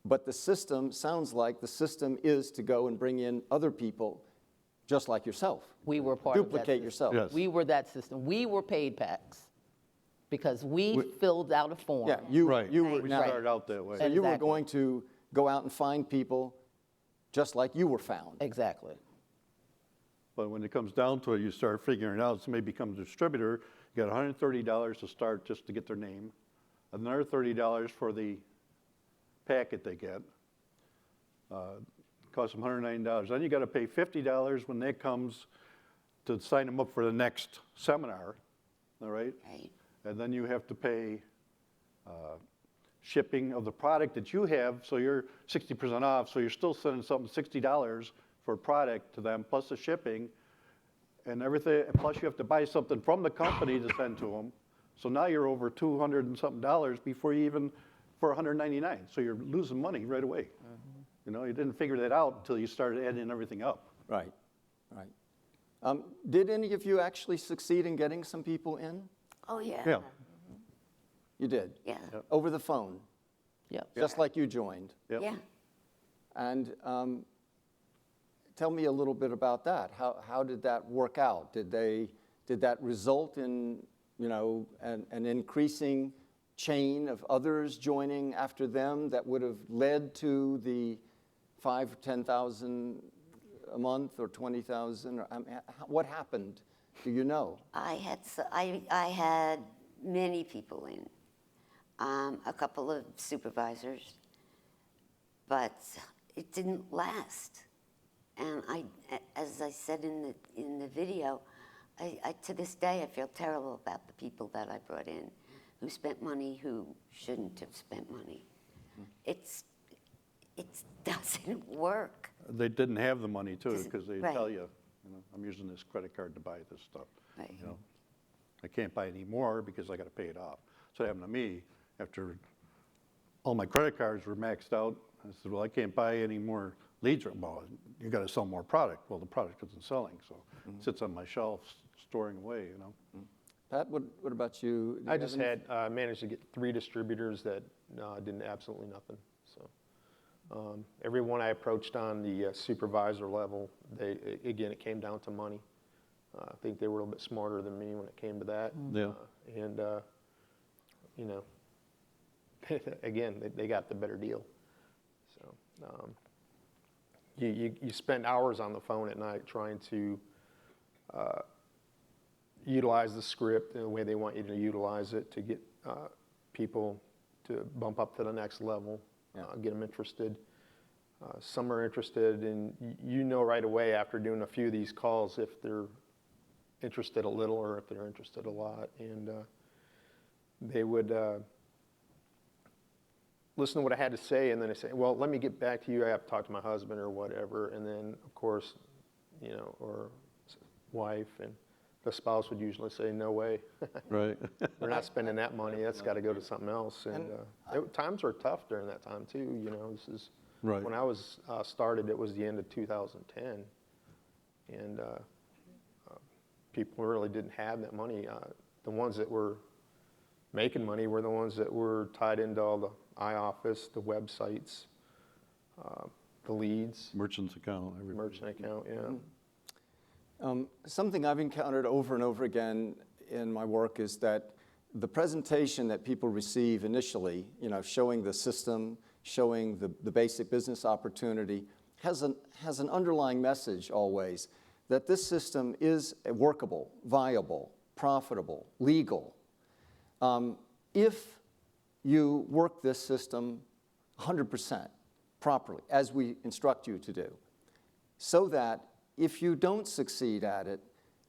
but the system sounds like the system is to go and bring in other people just like yourself. We were part of that Duplicate system. yourself. We were that system. We were paid packs because we filled out a form. Yeah, you were We now- started out that way. So you were going to go out and find people just like you were found. Exactly. But when it comes down to it, you start figuring out somebody becomes a distributor, you got $130 to start just to get their name, another $30 for the packet they get. Costs them $190. Then you got to pay $50 when that comes to sign them up for the next seminar. all right? Right. And then you have to pay shipping of the product that you have, so you're 60% off, so you're still sending something $60 for a product to them, plus the shipping and everything, plus you have to buy something from the company to send to them. So now you're over $200 and something before you even, for $199. So you're losing money right away. You know, you didn't figure that out until you started adding everything up. Right, right. Did any of you actually succeed in getting some people in? Oh, yeah. Yeah. You did? Yeah. Yep. Over the phone? Yep. Just like you joined? Yep. Yeah. And tell me a little bit about that. How did that work out? Did that result in, you know, an increasing chain of others joining after them that would have led to the 5,000 or 10,000 a month or 20,000? What happened? Do you know? I had many people in, a couple of supervisors, but it didn't last. And as I said in the video, to this day I feel terrible about the people that I brought in, who spent money who shouldn't have spent money. It doesn't work. They didn't have the money too, because they Right. tell you, I'm using this credit card to buy this stuff. Right. You know, I can't buy any more because I got to pay it off. So it happened to me after all my credit cards were maxed out. I said, well, I can't buy any more leads. Well, you got to sell more product. Well, the product isn't selling, so it sits on my shelf, storing away. You know. Pat, what about you? Do you I have just any- had managed to get 3 distributors that did absolutely nothing. So everyone I approached on the supervisor level, again, it came down to money. I think they were a little bit smarter than me when it came to that. Yeah. And you know, again, they got the better deal. So you spend hours on the phone at night trying to utilize the script in the way they want you to utilize it to get people to bump up to the next level, get them interested. Some are interested in, you know right away after doing a few of these calls if they're interested a little or if they're interested a lot. And they would listen to what I had to say, and then they say, well, let me get back to you. I have to talk to my husband or whatever. And then, of course, you know, or wife, and the spouse would usually say, no way. Right. We're not spending that money. That's got to go to something else. And times were tough during that time, too. You know, this is Right. when I was started, it was the end of 2010. And people really didn't have that money. The ones that were making money were the ones that were tied into all the iOffice, the websites, the leads. Merchant's account. Everything. Merchant account, yeah. Something I've encountered over and over again in my work is that the presentation that people receive initially, you know, showing the system, showing the basic business opportunity, has an underlying message always that this system is workable, viable, profitable, legal. If you work this system 100% properly, as we instruct you to do, so that if you don't succeed at it,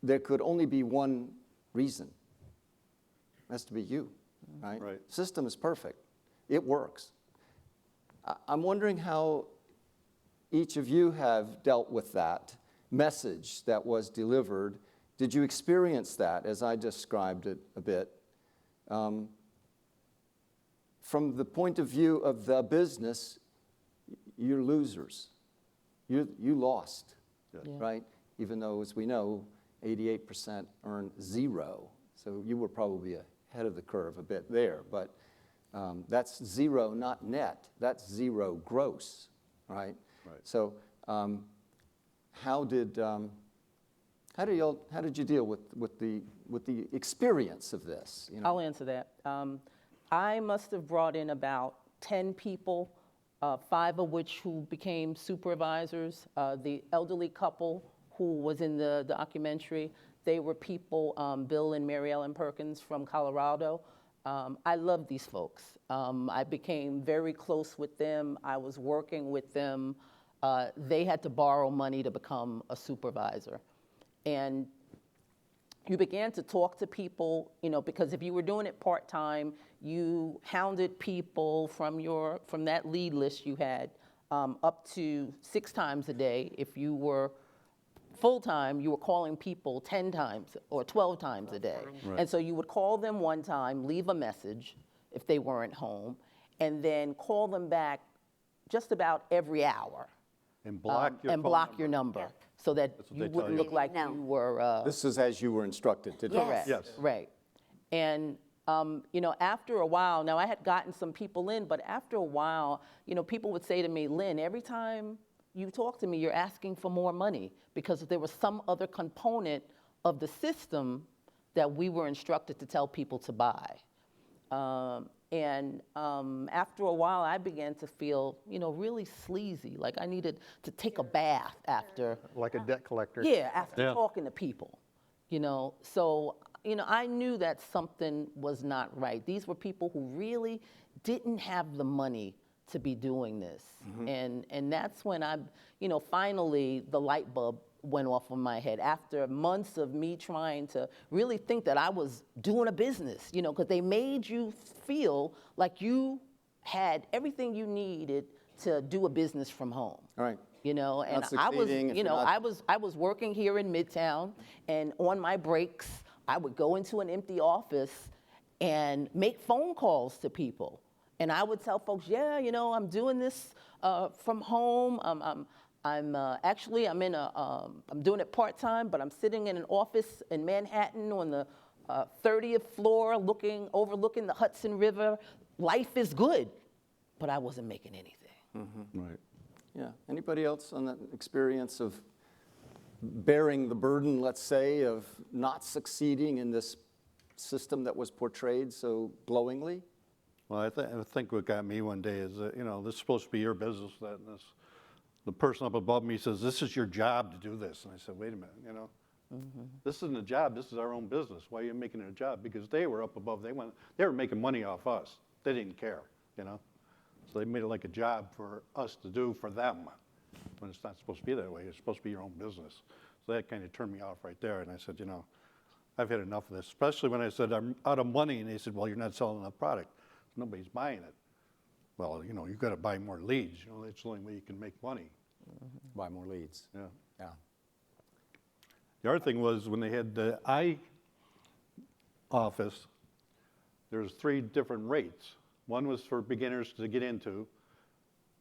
there could only be one reason. It has to be you, right? Right. System is perfect. It works. I'm wondering how each of you have dealt with that message that was delivered. Did you experience that as I described it a bit? From the point of view of the business, you're losers. You lost, right? Even though, as we know, 88% earn 0. So you were probably ahead of the curve a bit there. But that's 0, not net. That's 0 gross, right? Right. So how did you deal with the experience of this? You know? I'll answer that. I must have brought in about 10 people, 5 of which who became supervisors. The elderly couple who was in the documentary, they were people, Bill and Mary Ellen Perkins from Colorado. I love these folks. I became very close with them. I was working with them. They had to borrow money to become a supervisor. And you began to talk to people, because if you were doing it part-time, you hounded people from that lead list you had up to 6 times a day. If you were full-time, you were calling people 10 times or 12 times a day. Right. And so you would call them one time, leave a message if they weren't home, and then call them back just about every hour. And block your and phone block number. your number so that That's what you they tell wouldn't you. look like you were. This is as you were instructed to do. Correct. Yes. Right. And after a while, now I had gotten some people in, but after a while, people would say to me, Lynn, every time you talk to me, you're asking for more money because there was some other component of the system that we were instructed to tell people to buy. After a while, I began to feel, really sleazy, like I needed to take a bath after. Like a debt collector. Yeah, after talking to people, So, I knew that something was not right. These were people who really didn't have the money to be doing this. And that's when finally the light bulb went off in my head after months of me trying to really think that I was doing a business, because they made you feel like you had everything you needed to do a business from home. Right. And Not I was, succeeding if you're not- I was working here in Midtown, and on my breaks, I would go into an empty office and make phone calls to people. And I would tell folks, yeah, I'm doing this from home. I'm doing it part-time, but I'm sitting in an office in Manhattan on the 30th floor overlooking the Hudson River. Life is good, but I wasn't making anything. Right. Yeah. Anybody else on that experience of bearing the burden, let's say, of not succeeding in this system that was portrayed so glowingly? Well, I think what got me one day is that, this is supposed to be your business. The person up above me says, this is your job to do this. And I said, wait a minute, this isn't a job, this is our own business. Why are you making it a job? Because they were up above, they were making money off us. They didn't care, So they made it like a job for us to do for them, when it's not supposed to be that way. It's supposed to be your own business. So that kind of turned me off right there. And I said, I've had enough of this, especially when I said I'm out of money. And they said, well, you're not selling enough product. Nobody's buying it. Well, you've got to buy more leads. That's the only way you can make money. Buy more leads. Yeah. Yeah. The other thing was when they had the I office, there's 3 different rates. One was for beginners to get into.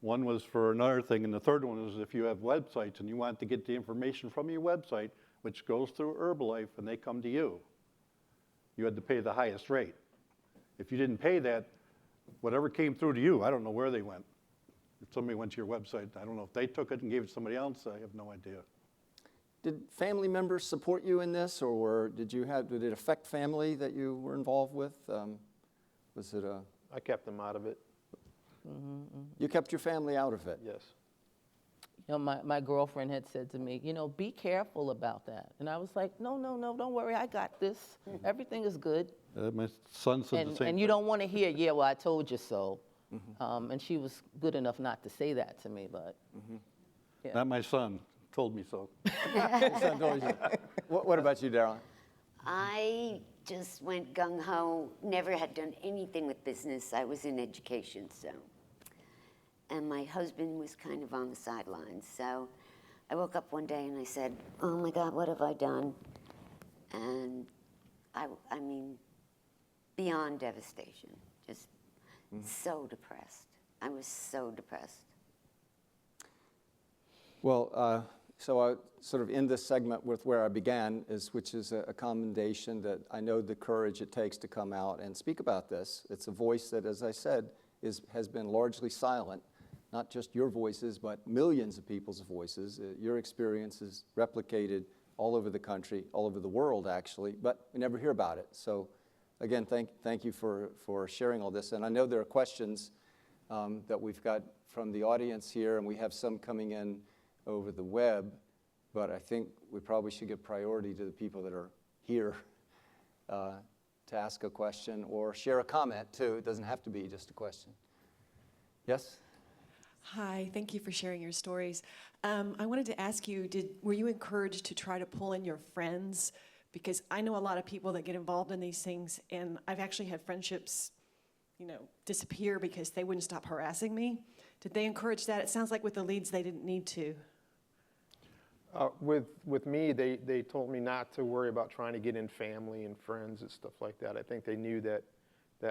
One was for another thing, and the third one was if you have websites and you want to get the information from your website, which goes through Herbalife and they come to you, you had to pay the highest rate. If you didn't pay that, whatever came through to you, I don't know where they went. If somebody went to your website, I don't know if they took it and gave it to somebody else, I have no idea. Did family members support you in this, or did it affect family that you were involved with? Was it a... I kept them out of it. You kept your family out of it? Yes. My girlfriend had said to me, be careful about that. And I was like, no, don't worry, I got this. Everything is good. My son said the same and you don't want to hear, yeah, well, I told you so. And she was good enough not to say that to me, but. Yeah. Not my son told me so. Your son told you. What about you, Darryl? I just went gung-ho, never had done anything with business. I was in education, so. And my husband was kind of on the sidelines. So I woke up one day and I said, oh my God, what have I done? And I mean, beyond devastation, just so depressed. I was so depressed. Well, so I sort of end this segment with where I began, which is a commendation that I know the courage it takes to come out and speak about this. It's a voice that, as I said, has been largely silent. Not just your voices, but millions of people's voices. Your experience is replicated all over the country, all over the world, actually, but we never hear about it. So, again, thank you for sharing all this. And I know there are questions that we've got from the audience here, and we have some coming in over the web, but I think we probably should give priority to the people that are here to ask a question or share a comment, too. It doesn't have to be just a question. Yes? Hi, thank you for sharing your stories. I wanted to ask you, were you encouraged to try to pull in your friends Because I know a lot of people that get involved in these things, and I've actually had friendships, disappear because they wouldn't stop harassing me. Did they encourage that? It sounds like with the leads, they didn't need to. With me, they told me not to worry about trying to get in family and friends and stuff like that. I think they knew that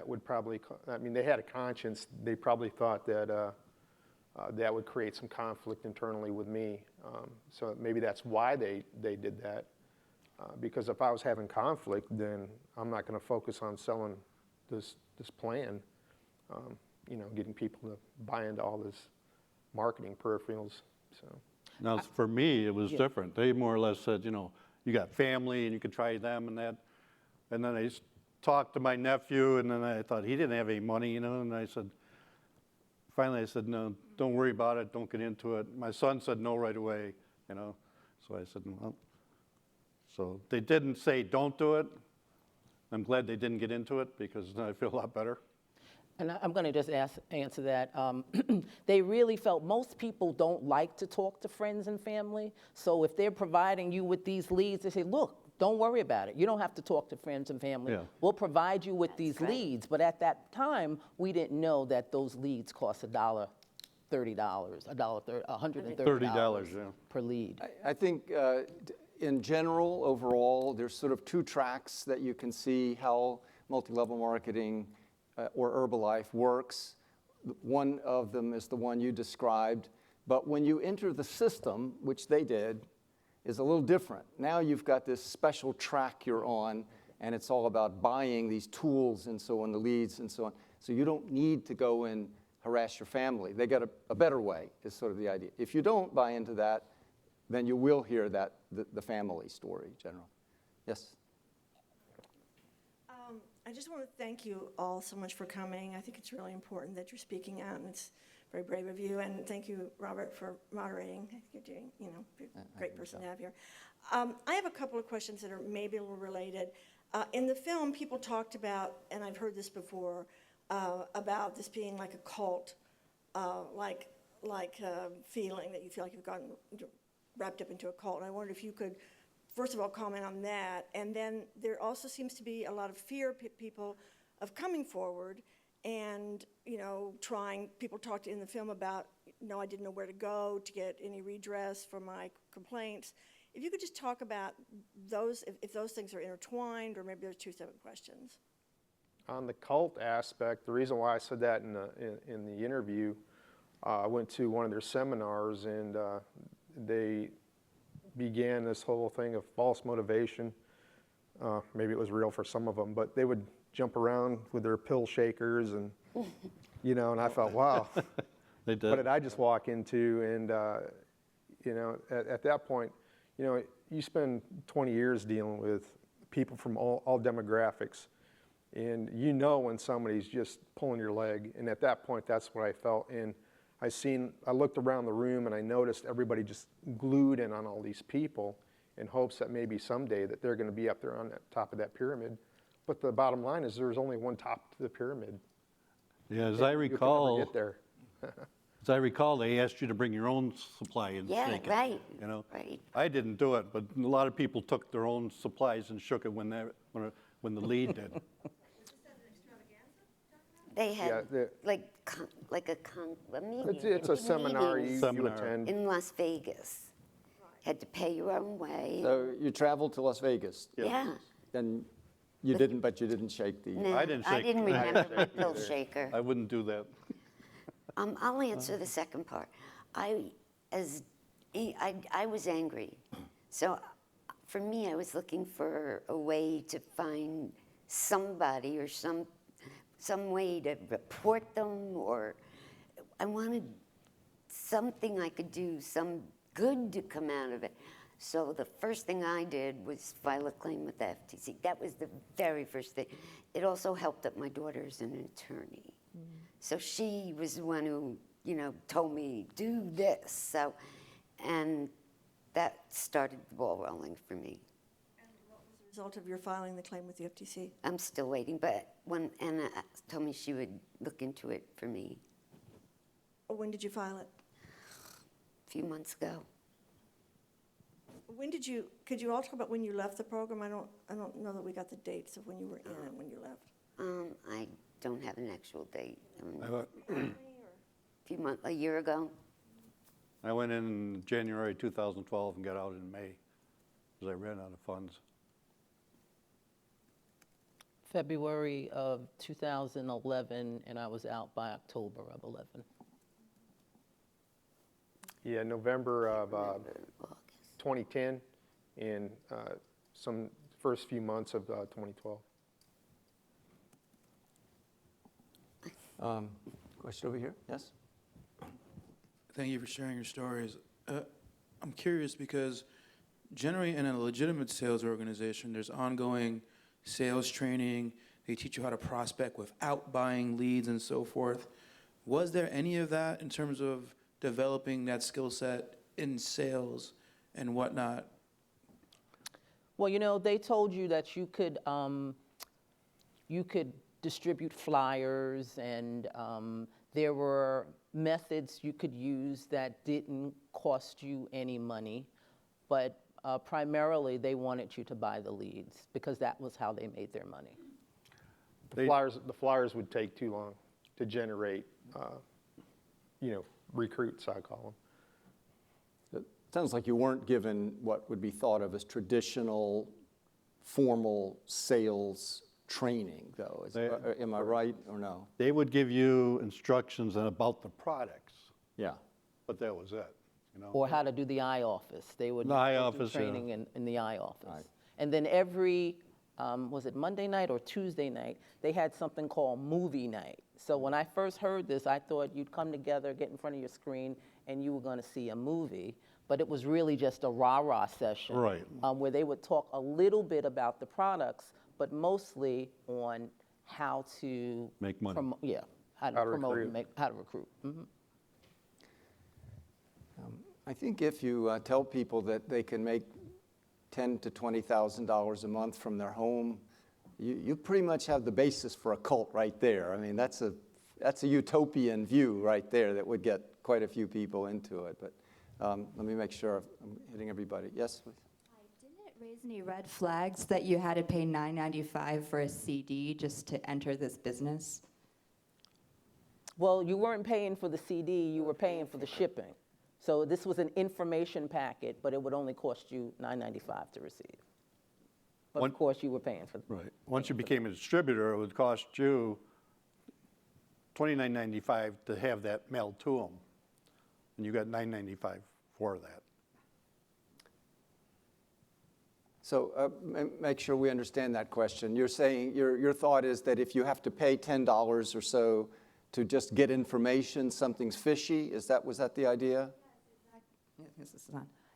would probably, they had a conscience. They probably thought that that would create some conflict internally with me. So maybe that's why they did that. Because if I was having conflict, then I'm not going to focus on selling this plan, getting people to buy into all this marketing peripherals. So. Now, for me, it was different. They more or less said, you got family and you could try them and that. And then I talked to my nephew, and then I thought he didn't have any money, and finally I said, no, don't worry about it, don't get into it. My son said no right away, So I said, well, so they didn't say don't do it. I'm glad they didn't get into it because I feel a lot better. And I'm going to just answer that. They really felt most people don't like to talk to friends and family. So if they're providing you with these leads, they say, look, don't worry about it. You don't have to talk to friends and family. Yeah. We'll provide you with these leads. But at that time, we didn't know that those leads cost $1.30, $130 per lead. I think in general, overall, there's sort of two tracks that you can see how multi-level marketing or Herbalife works. One of them is the one you described, but when you enter the system, which they did, is a little different. Now you've got this special track you're on, and it's all about buying these tools and so on, the leads and so on. So you don't need to go and harass your family. They got a better way, is sort of the idea. If you don't buy into that, then you will hear that, the family story, generally. Yes? I just want to thank you all so much for coming. I think it's really important that you're speaking out, and it's very brave of you. And thank you, Robert, for moderating. I think you're doing, you're a great person to have here. I have a couple of questions that are maybe a little related. In the film, people talked about, and I've heard this before, about this being like a cult, like feeling that you feel like you've gotten wrapped up into a cult. And I wondered if you could, first of all, comment on that. And then there also seems to be a lot of fear people of coming forward and, people talked in the film about, no, I didn't know where to go to get any redress for my complaints. If you could just talk about those, if those things are intertwined, or maybe there's two separate questions. On the cult aspect, the reason why I said that in the interview, I went to one of their seminars, and they began this whole thing of false motivation. Maybe it was real for some of them, but they would jump around with their pill shakers, and and I thought, wow, They did. what did I just walk into? And at that point, you spend 20 years dealing with people from all demographics, and when somebody's just pulling your leg. And at that point, that's what I felt. And I looked around the room, and I noticed everybody just glued in on all these people in hopes that maybe someday that they're going to be up there on the top of that pyramid. But the bottom line is there's only one top to the pyramid. Yeah, as I recall, get there. As I recall, they asked you to bring your own supply and shake it. Right. Right. I didn't do it, but a lot of people took their own supplies and shook it when the lead did. They had like a meeting. It's a seminar you Seminar. attend. In Las Vegas. Had to pay your own way. So you traveled to Las Vegas. Yeah. And you didn't shake the... No, I didn't shake I didn't remember my pill shaker. I wouldn't do that. I'll answer the second part. I was angry. So for me, I was looking for a way to find somebody or some way to report them, or I wanted something I could do, some good to come out of it. So the first thing I did was file a claim with the FTC. That was the very first thing. It also helped that my daughter's an attorney. So she was the one who, told me, do this. So, and that started the ball rolling for me. And what was the result of your filing the claim with the FTC? I'm still waiting, but when Anna told me she would look into it for me. When did you file it? A few months ago. Could you all talk about when you left the program? I don't know that we got the dates of when you were in and when you left. I don't have an actual date. I A year ago. I went in January 2012 and got out in May because I ran out of funds. February of 2011, and I was out by October of 11. Yeah, November of 2010 and some first few months of 2012. Question over here, yes? Thank you for sharing your stories. I'm curious because generally in a legitimate sales organization, there's ongoing sales training. They teach you how to prospect without buying leads and so forth. Was there any of that in terms of developing that skill set in sales and whatnot? Well, you know, they told you that you could distribute flyers, and there were methods you could use that didn't cost you any money, but primarily they wanted you to buy the leads because that was how they made their money. The flyers would take too long to generate, recruits, I call them. It sounds like you weren't given what would be thought of as traditional, formal sales training, though. Am I right or no? They would give you instructions about the products. Yeah. But that was it. You know? Or how to do the eye office. They would The eye do office, yeah. training in the eye office. And then every, was it Monday night or Tuesday night, they had something called movie night. So when I first heard this, I thought you'd come together, get in front of your screen, and you were going to see a movie. But it was really just a rah-rah session. Right. Where they would talk a little bit about the products, but mostly on how to make money. How to promote and how to recruit. Mm-hmm. I think if you tell people that they can make $10,000 to $20,000 a month from their home, you pretty much have the basis for a cult right there. I mean, that's a utopian view right there that would get quite a few people into it. But let me make sure I'm hitting everybody. Yes, please. Didn't it raise any red flags that you had to pay $9.95 for a CD just to enter this business? Well, you weren't paying for the CD, you were paying for the shipping. So this was an information packet, but it would only cost you $9.95 to receive. But of course, you were paying for. Right. Once you became a distributor, it would cost you $29.95 to have that mailed to them, and you got $9.95 for that. So make sure we understand that question. You're saying your thought is that if you have to pay $10 or so to just get information, something's fishy. Was that the idea?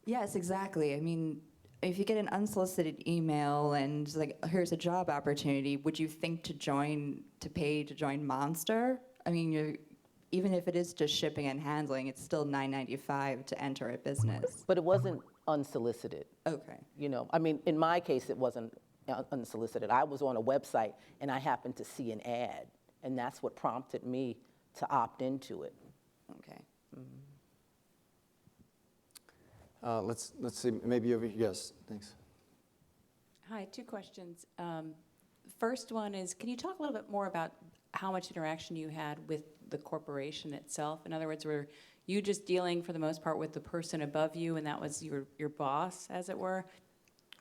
Yes, exactly. I mean, if you get an unsolicited email and like, here's a job opportunity, would you think to pay to join Monster? I mean, even if it is just shipping and handling, it's still $9.95 to enter a business. But it wasn't unsolicited. Okay. You know, I mean, in my case, it wasn't unsolicited. I was on a website and I happened to see an ad, and that's what prompted me to opt into it. Okay. Mm-hmm. Let's see, maybe over here. Yes, thanks. Hi, two questions. First one is, can you talk a little bit more about how much interaction you had with the corporation itself? In other words, were you just dealing for the most part with the person above you and that was your boss, as it were?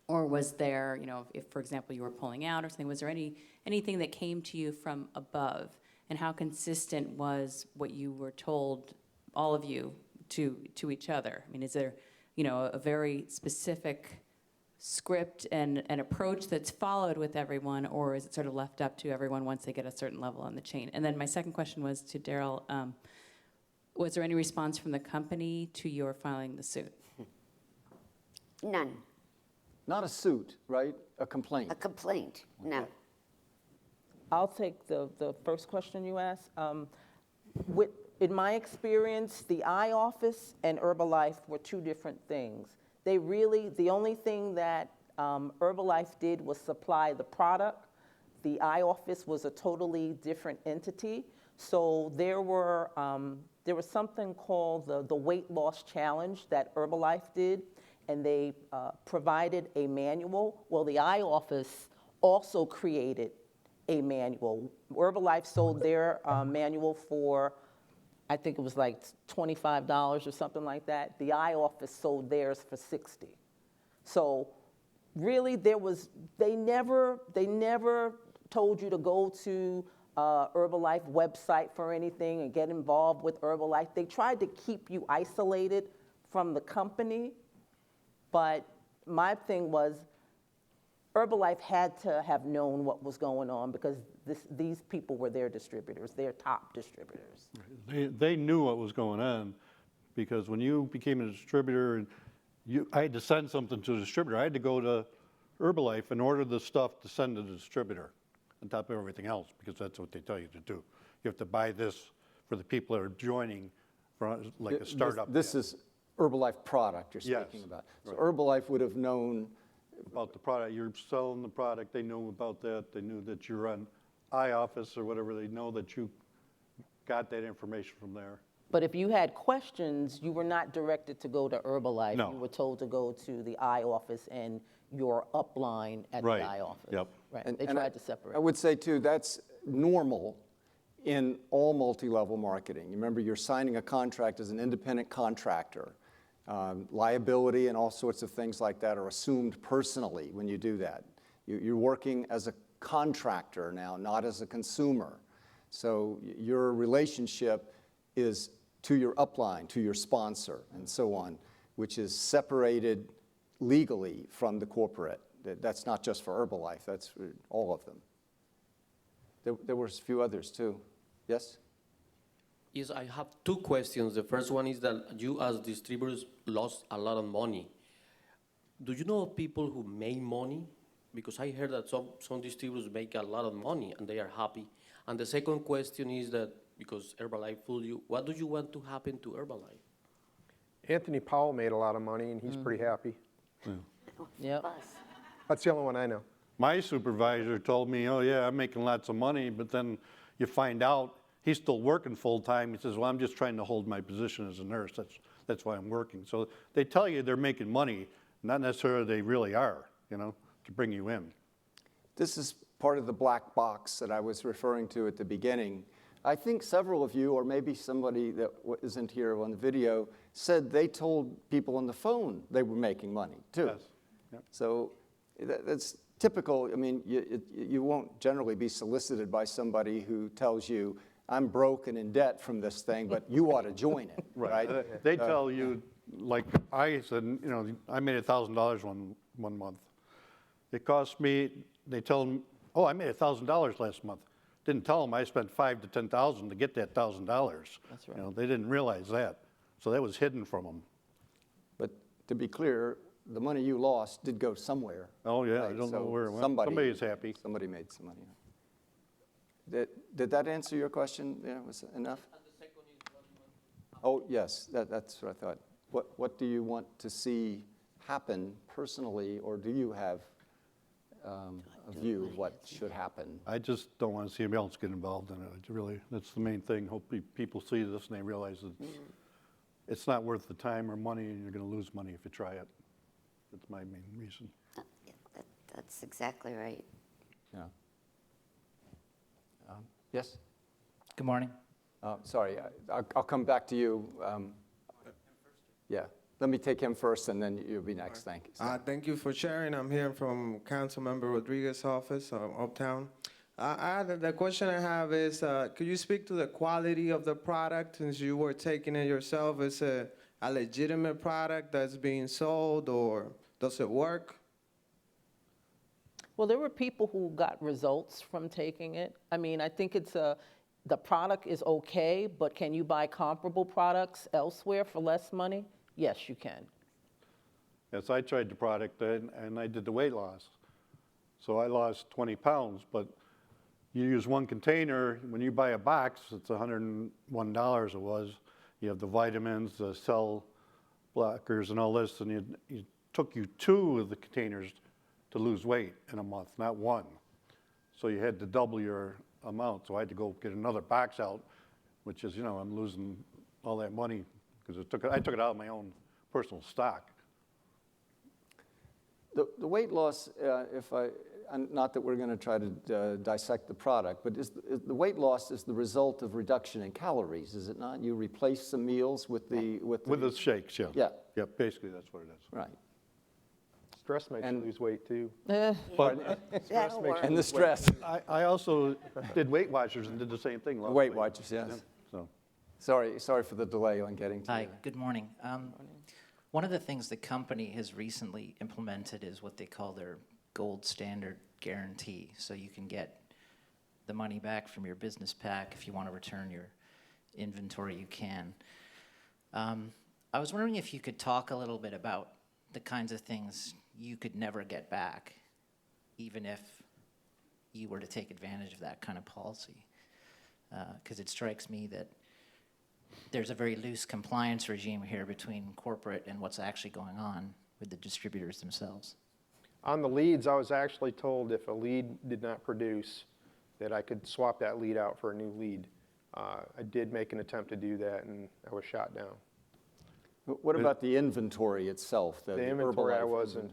Or was there, if for example you were pulling out or something, was there anything that came to you from above? And how consistent was what you were told, all of you, to each other? I mean, is there a very specific script and an approach that's followed with everyone, or is it sort of left up to everyone once they get a certain level on the chain? And then my second question was to Daryl, was there any response from the company to your filing the suit? None. Not a suit, right? A complaint. A complaint, no. I'll take the first question you asked. In my experience, the eye office and Herbalife were two different things. The only thing that Herbalife did was supply the product. The eye office was a totally different entity. So there was something called the weight loss challenge that Herbalife did. and they provided a manual. Well, the eye office also created a manual. Herbalife sold their manual for, I think it was like $25 or something like that. The eye office sold theirs for $60. So really they never told you to go to Herbalife website for anything and get involved with Herbalife. They tried to keep you isolated from the company, but my thing was Herbalife had to have known what was going on because these people were their distributors, their top distributors. They knew what was going on because when you became a distributor, and I had to send something to the distributor. I had to go to Herbalife and order the stuff to send to the distributor on top of everything else because that's what they tell you to do. You have to buy this for the people that are joining, for like a startup. This is Herbalife product you're speaking about. So Herbalife would have known about the product. You're selling the product. They knew about that. They knew that you're on iOffice or whatever. They know that you got that information from there. But if you had questions, you were not directed to go to Herbalife. No. You were told to go to the eye office and your upline at the eye office. Yep. Right. They tried to separate. I would say too, that's normal in all multi-level marketing. You remember, you're signing a contract as an independent contractor. Liability and all sorts of things like that are assumed personally when you do that. You're working as a contractor now, not as a consumer. So your relationship is to your upline, to your sponsor, and so on, which is separated legally from the corporate. That's not just for Herbalife, that's for all of them. There were a few others too. Yes? Yes, I have two questions. The first one is that you as distributors lost a lot of money. Do you know of people who made money? Because I heard that some distributors make a lot of money and they are happy. And the second question is that, because Herbalife fooled you, what do you want to happen to Herbalife? Anthony Powell made a lot of money and he's pretty happy. Yep. That's the only one I know. My supervisor told me, oh yeah, I'm making lots of money, but then you find out he's still working full time. He says, well, I'm just trying to hold my position as a nurse. That's why I'm working. So they tell you they're making money, not necessarily they really are, to bring you in. This is part of the black box that I was referring to at the beginning. I think several of you, or maybe somebody that isn't here on the video, said they told people on the phone they were making money too. Yes. Yep. So that's typical. I mean, you won't generally be solicited by somebody who tells you, I'm broke and in debt from this thing, but you ought to join it, right? They tell you, like I said, I made $1,000 one month. It cost me, they tell them, oh, I made $1,000 last month. Didn't tell them I spent $5,000 to $10,000 to get that $1,000. That's right. They didn't realize that. So that was hidden from them. But to be clear, the money you lost did go somewhere. Oh yeah, right? I don't know So where it went. somebody Somebody's happy. Somebody made some money. Did that answer your question? Yeah, was it enough? Oh yes, that's what I thought. What do you want to see happen personally, or do you have a view of what should happen? I just don't want to see anybody else get involved in it. It's really, that's the main thing. Hopefully people see this and they realize that it's not worth the time or money, and you're going to lose money if you try it. That's my main reason. That's exactly right. Yeah. Yes? Good morning. Sorry, I'll come back to you. Yeah, let me take him first, and then you'll be next. Thank you. Thank you for sharing. I'm here from Councilmember Rodriguez's office, Uptown. The question I have is, could you speak to the quality of the product since you were taking it yourself? Is it a legitimate product that's being sold, or does it work? Well, there were people who got results from taking it. I mean, I think the product is okay, but can you buy comparable products elsewhere for less money? Yes, you can. Yes, I tried the product and I did the weight loss. So I lost 20 pounds, but you use one container. When you buy a box, it's $101 it was. You have the vitamins, the cell blockers and all this, and it took you 2 of the containers to lose weight in a month, not 1. So you had to double your amount. So I had to go get another box out, which is, I'm losing all that money because I took it out of my own personal stock. The weight loss, not that we're going to try to dissect the product, but the weight loss is the result of reduction in calories, is it not? You replace some meals with the shakes, yeah. Yeah. Yeah, basically that's what it is. Right. Stress makes you lose weight too. But That'll work. And the stress. I also did Weight Watchers and did the same thing. lost Weight weight. Watchers, yes. So. Sorry for the delay on getting to Hi, you. good morning. One of the things the company has recently implemented is what they call their gold standard guarantee. So you can get the money back from your business pack. If you want to return your inventory, you can. I was wondering if you could talk a little bit about the kinds of things you could never get back, even if you were to take advantage of that kind of policy. Because it strikes me that there's a very loose compliance regime here between corporate and what's actually going on with the distributors themselves. On the leads, I was actually told if a lead did not produce, that I could swap that lead out for a new lead. I did make an attempt to do that, and I was shot down. What about the inventory itself? The inventory, I Herbalife wasn't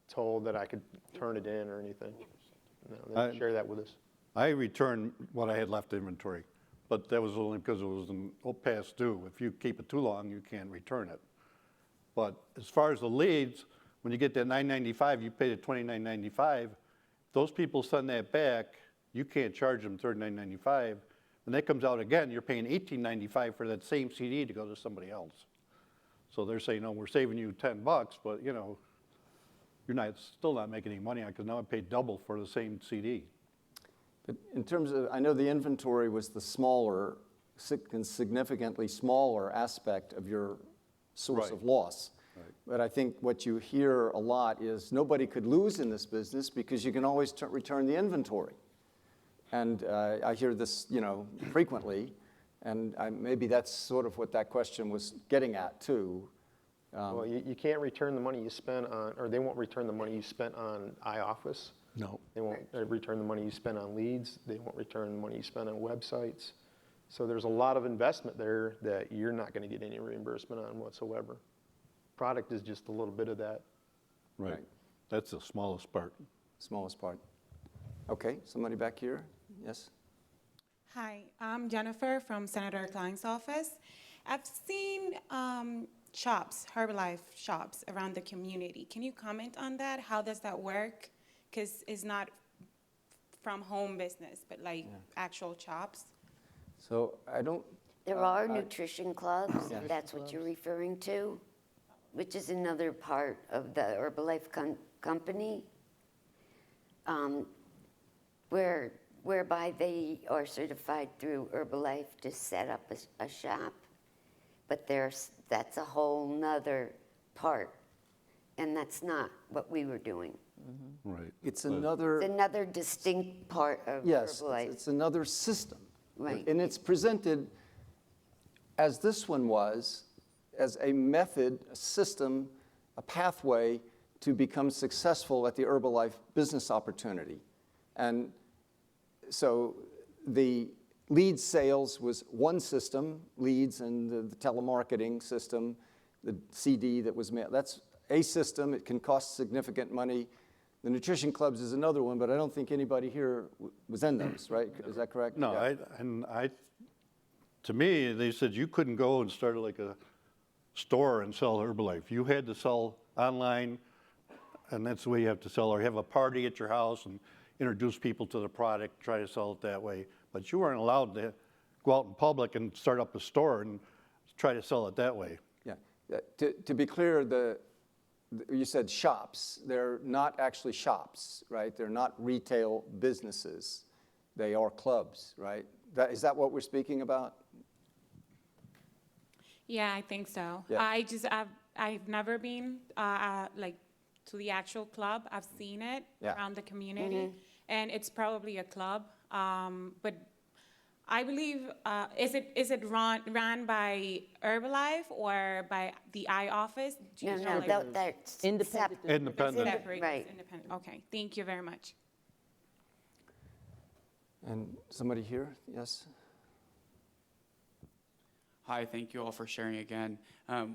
told that I could turn it in or anything. No, they didn't share that with us. I returned what I had left inventory, but that was only because it was past due. If you keep it too long, you can't return it. But as far as the leads, when you get that $9.95, you pay the $29.95. Those people send that back, you can't charge them $39.95. When that comes out again, you're paying $18.95 for that same CD to go to somebody else. So they're saying, no, we're saving you $10, but you're still not making any money on it because now I paid double for the same CD. But in terms of, I know the inventory was the smaller, significantly smaller aspect of your source of loss. Right. But I think what you hear a lot is nobody could lose in this business because you can always return the inventory. And I hear this, frequently, and maybe that's sort of what that question was getting at too. Well, you can't return the money you spent on, or they won't return the money you spent on iOffice. No. They won't return the money you spent on leads. They won't return the money you spent on websites. So there's a lot of investment there that you're not going to get any reimbursement on whatsoever. Product is just a little bit of that. Right. That's the smallest part. Smallest part. Okay, somebody back here? Yes? Hi, I'm Jennifer from Senator Klein's office. I've seen shops, Herbalife shops around the community. Can you comment on that? How does that work? Because it's not from home business, but like actual shops. So I don't. There are nutrition clubs, if that's what you're referring to, which is another part of the Herbalife company, whereby they are certified through Herbalife to set up a shop. But that's a whole nother part, and that's not what we were doing. Right. It's another distinct part of Yes, Herbalife. it's another system. Right. And it's presented, as this one was, as a method, a system, a pathway to become successful at the Herbalife business opportunity. And so the lead sales was one system, leads and the telemarketing system, the CD that was made. That's a system. It can cost significant money. The nutrition clubs is another one, but I don't think anybody here was in those, right? Is that correct? No, Yeah. To me, they said you couldn't go and start like a store and sell Herbalife. You had to sell online, and that's the way you have to sell, or have a party at your house and introduce people to the product, try to sell it that way. But you weren't allowed to go out in public and start up a store and try to sell it that way. Yeah. To be clear, you said shops. They're not actually shops, right? They're not retail businesses. They are clubs, right? Is that what we're speaking about? Yeah, I think so. Yeah. I've never been like to the actual club. I've seen it around the community, and it's probably a club. But I believe is it run by Herbalife or by the I office? No, that's independent. Independent. Separate, Right. Independent. Okay. Thank you very much. And somebody here? Yes? Hi, thank you all for sharing again.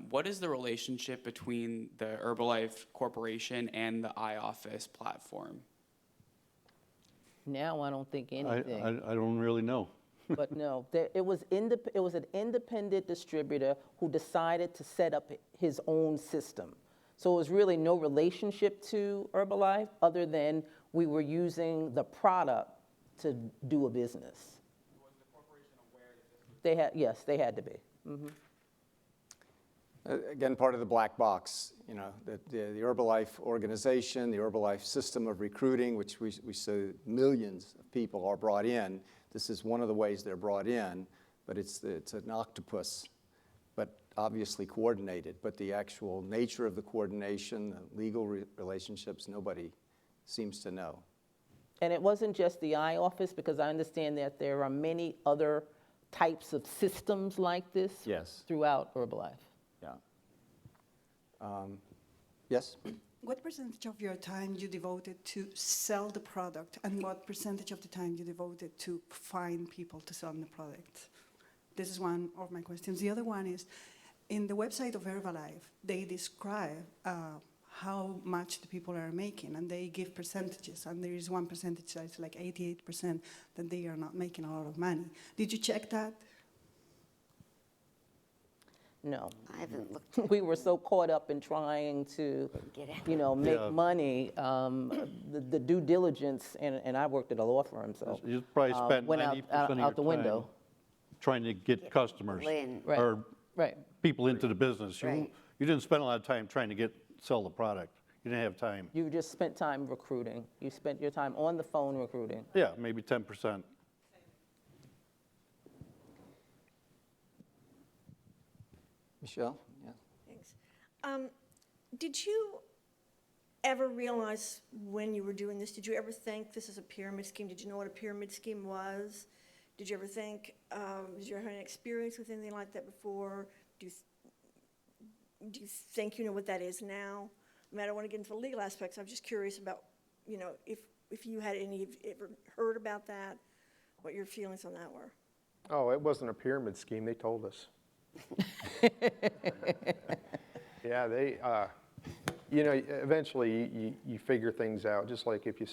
What is the relationship between the Herbalife Corporation and the iOffice platform? Now I don't think anything. I don't really know. But no, it was an independent distributor who decided to set up his own system. So it was really no relationship to Herbalife other than we were using the product to do a business. Was the corporation aware that this was? They had, yes, they had to be. Again, part of the black box, you know, the Herbalife organization, the Herbalife system of recruiting, which we say millions of people are brought in. This is one of the ways they're brought in, but it's an octopus, but obviously coordinated. But the actual nature of the coordination, the legal relationships, nobody seems to know. And it wasn't just the iOffice, because I understand that there are many other types of systems like this throughout Herbalife. Yeah. Yes? What percentage of your time you devoted to sell the product, and what percentage of the time you devoted to find people to sell the product? This is one of my questions. The other one is, in the website of Herbalife, they describe how much the people are making, and they give percentages, and there is one percentage that's like 88% that they are not making a lot of money. Did you check that? No. I haven't looked. We were so caught up in trying to, make money. The due diligence, and I worked at a law firm, so You probably spent went 90% out of your the time window. trying to get customers Right. or Right. people into the business. Right. You didn't spend a lot of time trying to sell the product. You didn't have time. You just spent time recruiting. You spent your time on the phone recruiting. Yeah, maybe 10%. Michelle? Yeah. Thanks. Did you ever realize when you were doing this, did you ever think this is a pyramid scheme? Did you know what a pyramid scheme was? Did you ever think, did you ever have any experience with anything like that before? Do you think you know what that is now? I mean, I don't want to get into the legal aspects. I'm just curious about, if you had ever heard about that, what your feelings on that were. Oh, it wasn't a pyramid scheme. They told us. Yeah, they, eventually you figure things out. Just like if you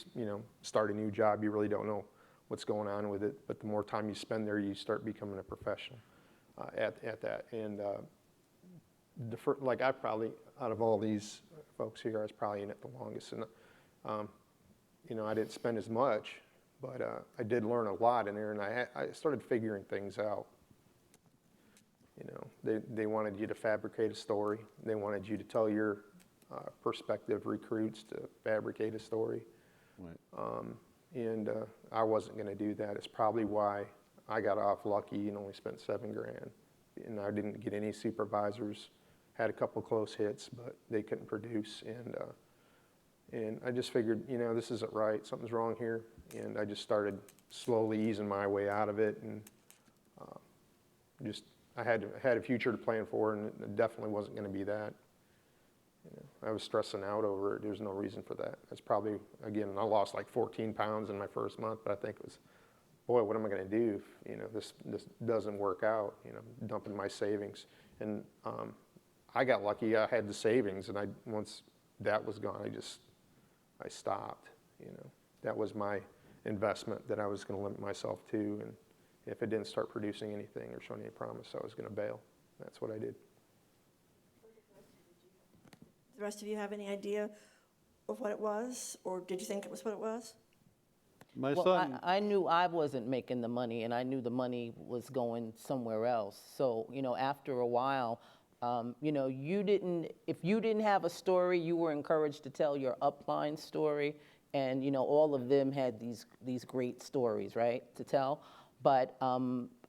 start a new job, you really don't know what's going on with it. But the more time you spend there, you start becoming a professional at that. And like I probably, out of all these folks here, I was probably in it the longest. And I didn't spend as much, but I did learn a lot in there, and I started figuring things out. They wanted you to fabricate a story. They wanted you to tell your prospective recruits to fabricate a story. Right. And I wasn't going to do that. It's probably why I got off lucky and only spent $7,000. And I didn't get any supervisors. Had a couple close hits, but they couldn't produce. And I just figured, this isn't right. Something's wrong here. And I just started slowly easing my way out of it, and I had a future to plan for, and it definitely wasn't going to be that. I was stressing out over it. There's no reason for that. That's probably, again, I lost like 14 pounds in my first month, but I think it was, boy, what am I going to do if, this doesn't work out, dumping my savings. And I got lucky. I had the savings, and once that was gone, I stopped, That was my investment that I was going to limit myself to, and if it didn't start producing anything or showing any promise, I was going to bail. That's what I did. The rest of you have any idea of what it was, or did you think it was what it was? My Well, son, I knew I wasn't making the money, and I knew the money was going somewhere else. So, after a while, if you didn't have a story, you were encouraged to tell your upline story, and, all of them had these great stories, right, to tell. But,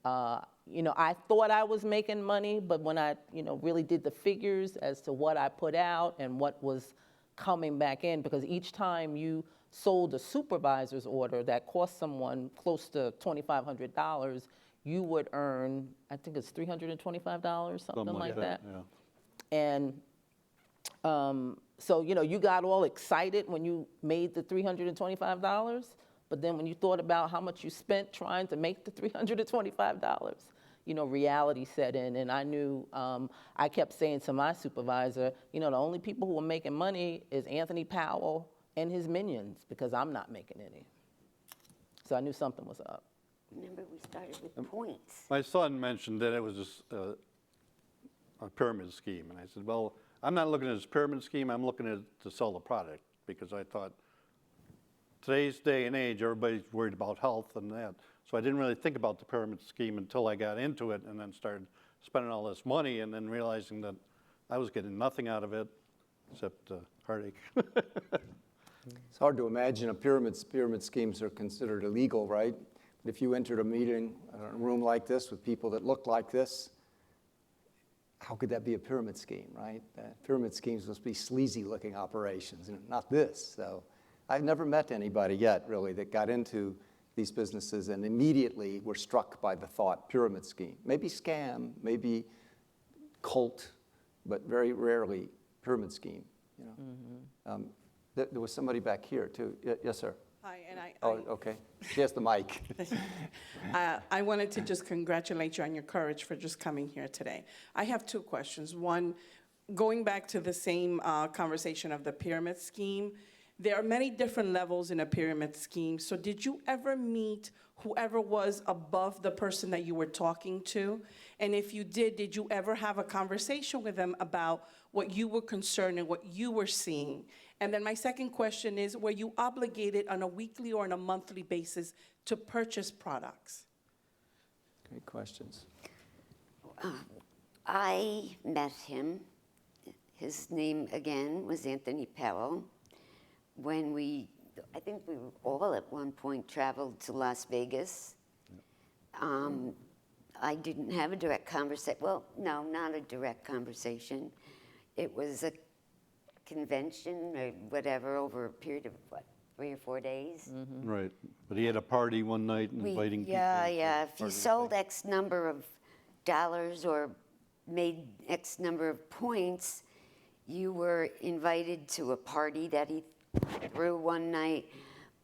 I thought I was making money, but when I, really did the figures as to what I put out and what was coming back in, because each time you sold a supervisor's order that cost someone close to $2,500, you would earn, I think it's $325, something like that. Yeah. And so, you got all excited when you made the $325, but then when you thought about how much you spent trying to make the $325, reality set in, and I knew, I kept saying to my supervisor, the only people who are making money is Anthony Powell and his minions, because I'm not making any. So I knew something was up. Remember, we started with points. My son mentioned that it was just a pyramid scheme, and I said, well, I'm not looking at it as a pyramid scheme, I'm looking at it to sell the product, because I thought today's day and age, everybody's worried about health and that. So I didn't really think about the pyramid scheme until I got into it and then started spending all this money and then realizing that I was getting nothing out of it except heartache. It's hard to imagine pyramid schemes are considered illegal, right? But if you entered a meeting, a room like this with people that look like this, how could that be a pyramid scheme, right? Pyramid schemes must be sleazy-looking operations, not this. So I've never met anybody yet, really, that got into these businesses and immediately were struck by the thought, pyramid scheme. Maybe scam, maybe cult, but very rarely pyramid scheme. There was somebody back here, too. Yes, sir. Hi, and okay. She has the mic. I wanted to just congratulate you on your courage for just coming here today. I have two questions. One, going back to the same conversation of the pyramid scheme, there are many different levels in a pyramid scheme. So did you ever meet whoever was above the person that you were talking to? And if you did you ever have a conversation with them about what you were concerned and what you were seeing? And then my second question is, were you obligated on a weekly or on a monthly basis to purchase products? Great questions. I met him. His name, again, was Anthony Powell. When I think we all at one point traveled to Las Vegas. I didn't have a direct conversation. Well, no, not a direct conversation. It was a convention or whatever over a period of, 3 or 4 days? Right, but he had a party one night inviting people. Yeah. If you sold X number of dollars or made X number of points, you were invited to a party that he threw one night.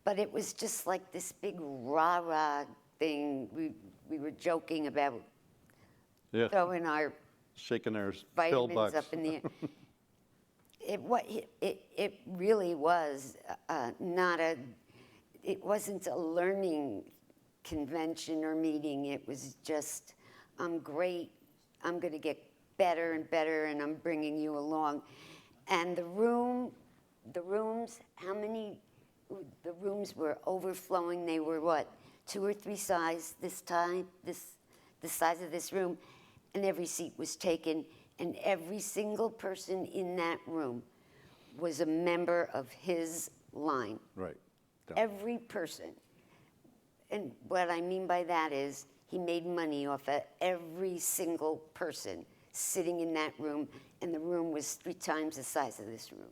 But it was just like this big rah-rah thing. We were joking about throwing our shaking our vitamins up in the air. It really was it wasn't a learning convention or meeting. It was just, I'm great, I'm going to get better and better, and I'm bringing you along. And the rooms, the rooms were overflowing. They were what, 2 or 3 size this time, the size of this room, and every seat was taken. And every single person in that room was a member of his line. Right. Every person. And what I mean by that is he made money off of every single person sitting in that room, and the room was 3 times the size of this room.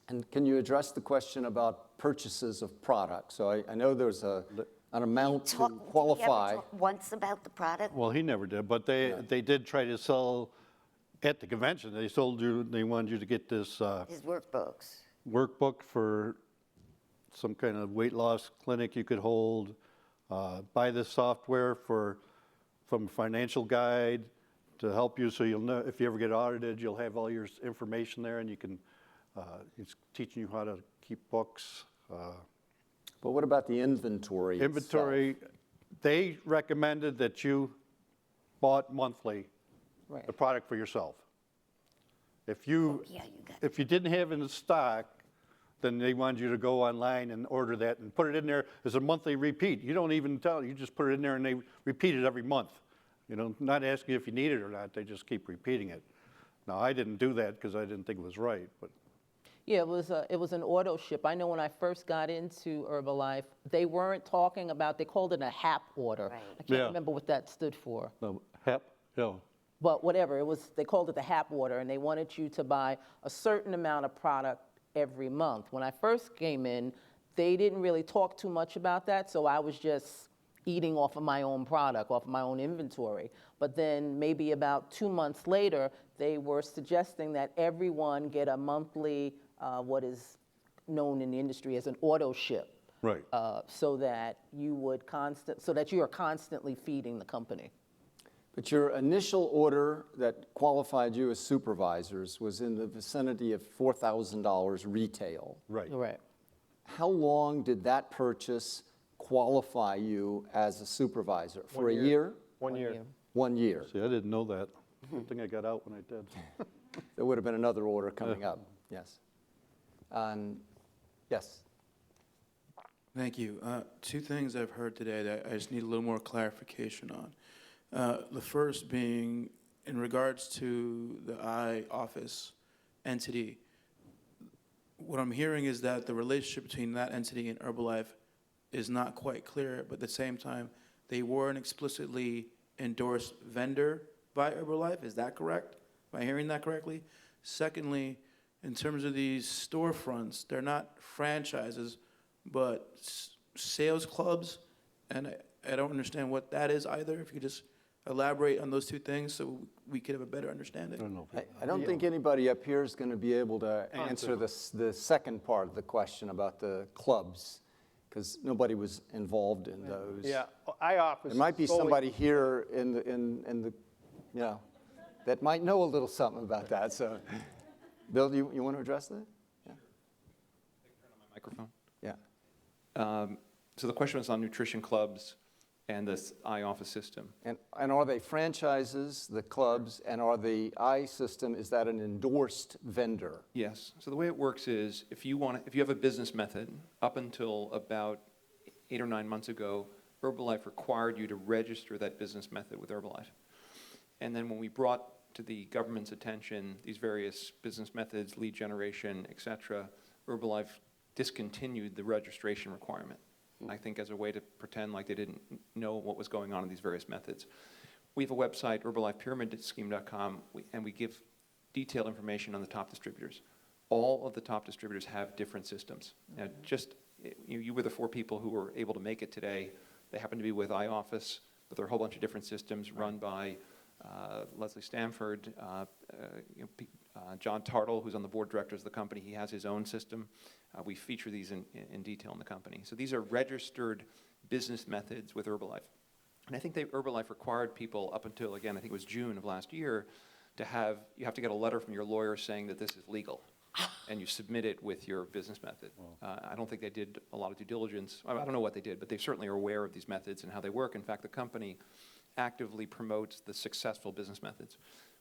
And can you address the question about purchases of products? So I know there's an amount to qualify. Did you ever talk once about the product? Well, he never did, but they did try to sell at the convention. They sold you, they wanted you to get this his workbooks. Workbook for some kind of weight loss clinic you could hold, buy this software from a financial guide to help you so you'll know if you ever get audited, you'll have all your information there, and you can, it's teaching you how to keep books. But what about the inventory? Inventory, they recommended that you bought monthly the product for yourself. If you didn't have it in stock, then they wanted you to go online and order that and put it in there as a monthly repeat. You don't even tell, you just put it in there and they repeat it every month. You know, not asking if you need it or not, they just keep repeating it. Now, I didn't do that because I didn't think it was right, but. Yeah, it was an auto ship. I know when I first got into Herbalife, they weren't talking about, they called it a HAP order. Right. I can't remember what that stood for. HAP, yeah. But whatever, they called it the HAP order, and they wanted you to buy a certain amount of product every month. When I first came in, they didn't really talk too much about that, so I was just eating off of my own product, off of my own inventory. But then maybe about 2 months later, they were suggesting that everyone get a monthly, what is known in the industry as an auto ship. Right. So that you are constantly feeding the company. But your initial order that qualified you as supervisors was in the vicinity of $4,000 retail. Right. Right. How long did that purchase qualify you as a supervisor? For a year? 1 year. 1 year. See, I didn't know that. Good thing I got out when I did. There would have been another order coming up, yes. Yes. Thank you. Two things I've heard today that I just need a little more clarification on. The first being in regards to the iOffice entity. What I'm hearing is that the relationship between that entity and Herbalife is not quite clear, but at the same time, they were an explicitly endorsed vendor by Herbalife. Is that correct? Am I hearing that correctly? Secondly, in terms of these storefronts, they're not franchises, but sales clubs, and I don't understand what that is either. If you could just elaborate on those two things so we could have a better understanding. I don't think anybody up here is going to be able to answer the second part of the question about the clubs, because nobody was involved in those. Yeah, iOffice. There might be somebody here in the that might know a little something about that. So, Bill, do you want to address that? Yeah. Turn on my microphone. Yeah. So the question was on nutrition clubs and this iOffice system. And are they franchises, the clubs, and are the iSystem, is that an endorsed vendor? Yes. So the way it works is if you have a business method, up until about 8 or 9 months ago, Herbalife required you to register that business method with Herbalife. And then when we brought to the government's attention these various business methods, lead generation, et cetera, Herbalife discontinued the registration requirement. I think as a way to pretend like they didn't know what was going on in these various methods. We have a website, herbalifepyramidscheme.com, and we give detailed information on the top distributors. All of the top distributors have different systems. Now, you were the 4 people who were able to make it today. They happen to be with iOffice, but there are a whole bunch of different systems run by Leslie Stanford, John Tartle, who's on the board of directors of the company. He has his own system. We feature these in detail in the company. So these are registered business methods with Herbalife. And I think Herbalife required people up until, again, I think it was June of last year, you have to get a letter from your lawyer saying that this is legal. And you submit it with your business method. I don't think they did a lot of due diligence. I don't know what they did, but they certainly are aware of these methods and how they work. In fact, the company actively promotes the successful business methods.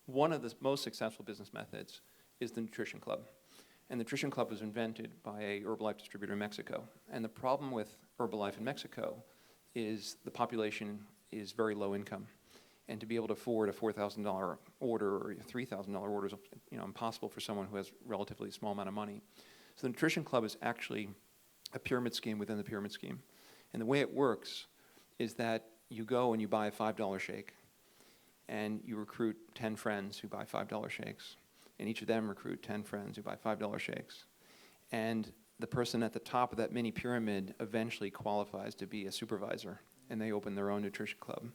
One of the most successful business methods is the Nutrition Club. And the Nutrition Club was invented by a Herbalife distributor in Mexico. And the problem with Herbalife in Mexico is the population is very low income. And to be able to afford a $4,000 order or a $3,000 order is impossible for someone who has a relatively small amount of money. So the Nutrition Club is actually a pyramid scheme within the pyramid scheme. And the way it works is that you go and you buy a $5 shake, and you recruit 10 friends who buy $5 shakes. And each of them recruit 10 friends who buy $5 shakes. And the person at the top of that mini pyramid eventually qualifies to be a supervisor, and they open their own nutrition club,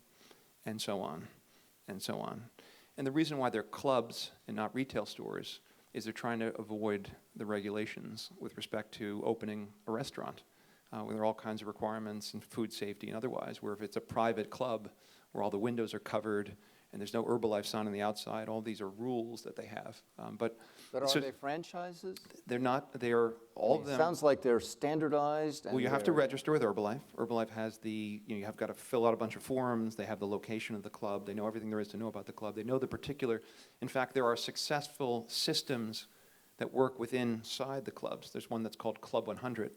and so on, and so on. And the reason why they're clubs and not retail stores is they're trying to avoid the regulations with respect to opening a restaurant, where there are all kinds of requirements and food safety and otherwise, where if it's a private club where all the windows are covered and there's no Herbalife sign on the outside, all these are rules that they have. But are they franchises? They're not. They are all of them. Sounds like they're standardized. Well, you have to register with Herbalife. Herbalife has you have got to fill out a bunch of forms. They have the location of the club. They know everything there is to know about the club. They know the particular. In fact, there are successful systems that work inside the clubs. There's one that's called Club 100.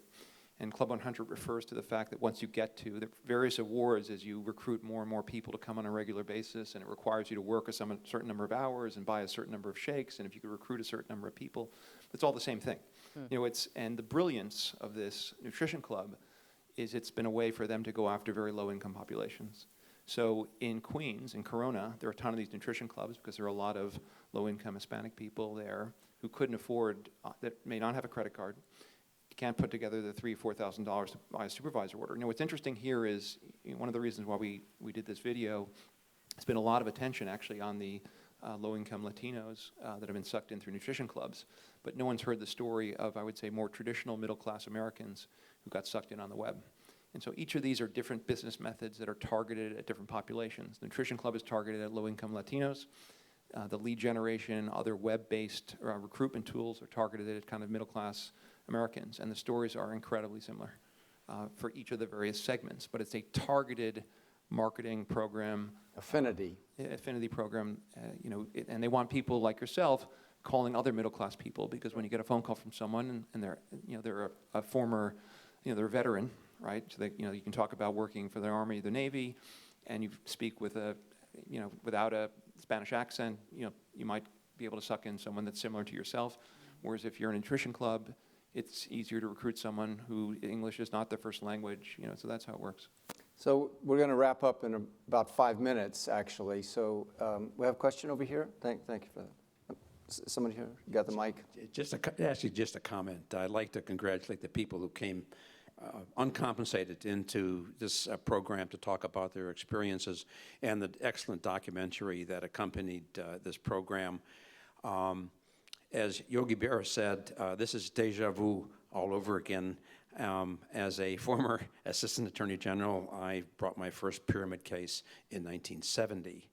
And Club 100 refers to the fact that once you get to the various awards as you recruit more and more people to come on a regular basis, and it requires you to work a certain number of hours and buy a certain number of shakes, and if you could recruit a certain number of people, it's all the same thing. And the brilliance of this nutrition club is it's been a way for them to go after very low income populations. So in Queens, in Corona, there are a ton of these nutrition clubs because there are a lot of low income Hispanic people there who couldn't afford, that may not have a credit card, can't put together the $3,000 or $4,000 to buy a supervisor order. What's interesting here is one of the reasons why we did this video. There's been a lot of attention actually on the low-income Latinos that have been sucked in through nutrition clubs, but no one's heard the story of, I would say, more traditional middle-class Americans who got sucked in on the web. And so each of these are different business methods that are targeted at different populations. The Nutrition Club is targeted at low-income Latinos. The lead generation and other web-based recruitment tools are targeted at kind of middle-class Americans. And the stories are incredibly similar for each of the various segments. But it's a targeted marketing program. Affinity program, and they want people like yourself calling other middle-class people, because when you get a phone call from someone and they're a former, they're a veteran, right? So you can talk about working for the Army, the Navy, and you speak with without a Spanish accent, you might be able to suck in someone that's similar to yourself. Whereas if you're in a nutrition club, it's easier to recruit someone who English is not their first language, so that's how it works. So we're going to wrap up in about 5 minutes, actually. So we have a question over here. Thank you for that. Somebody here, you got the mic? Just a comment. I'd like to congratulate the people who came uncompensated into this program to talk about their experiences and the excellent documentary that accompanied this program. As Yogi Berra said, this is deja vu all over again. As a former assistant attorney general, I brought my first pyramid case in 1970,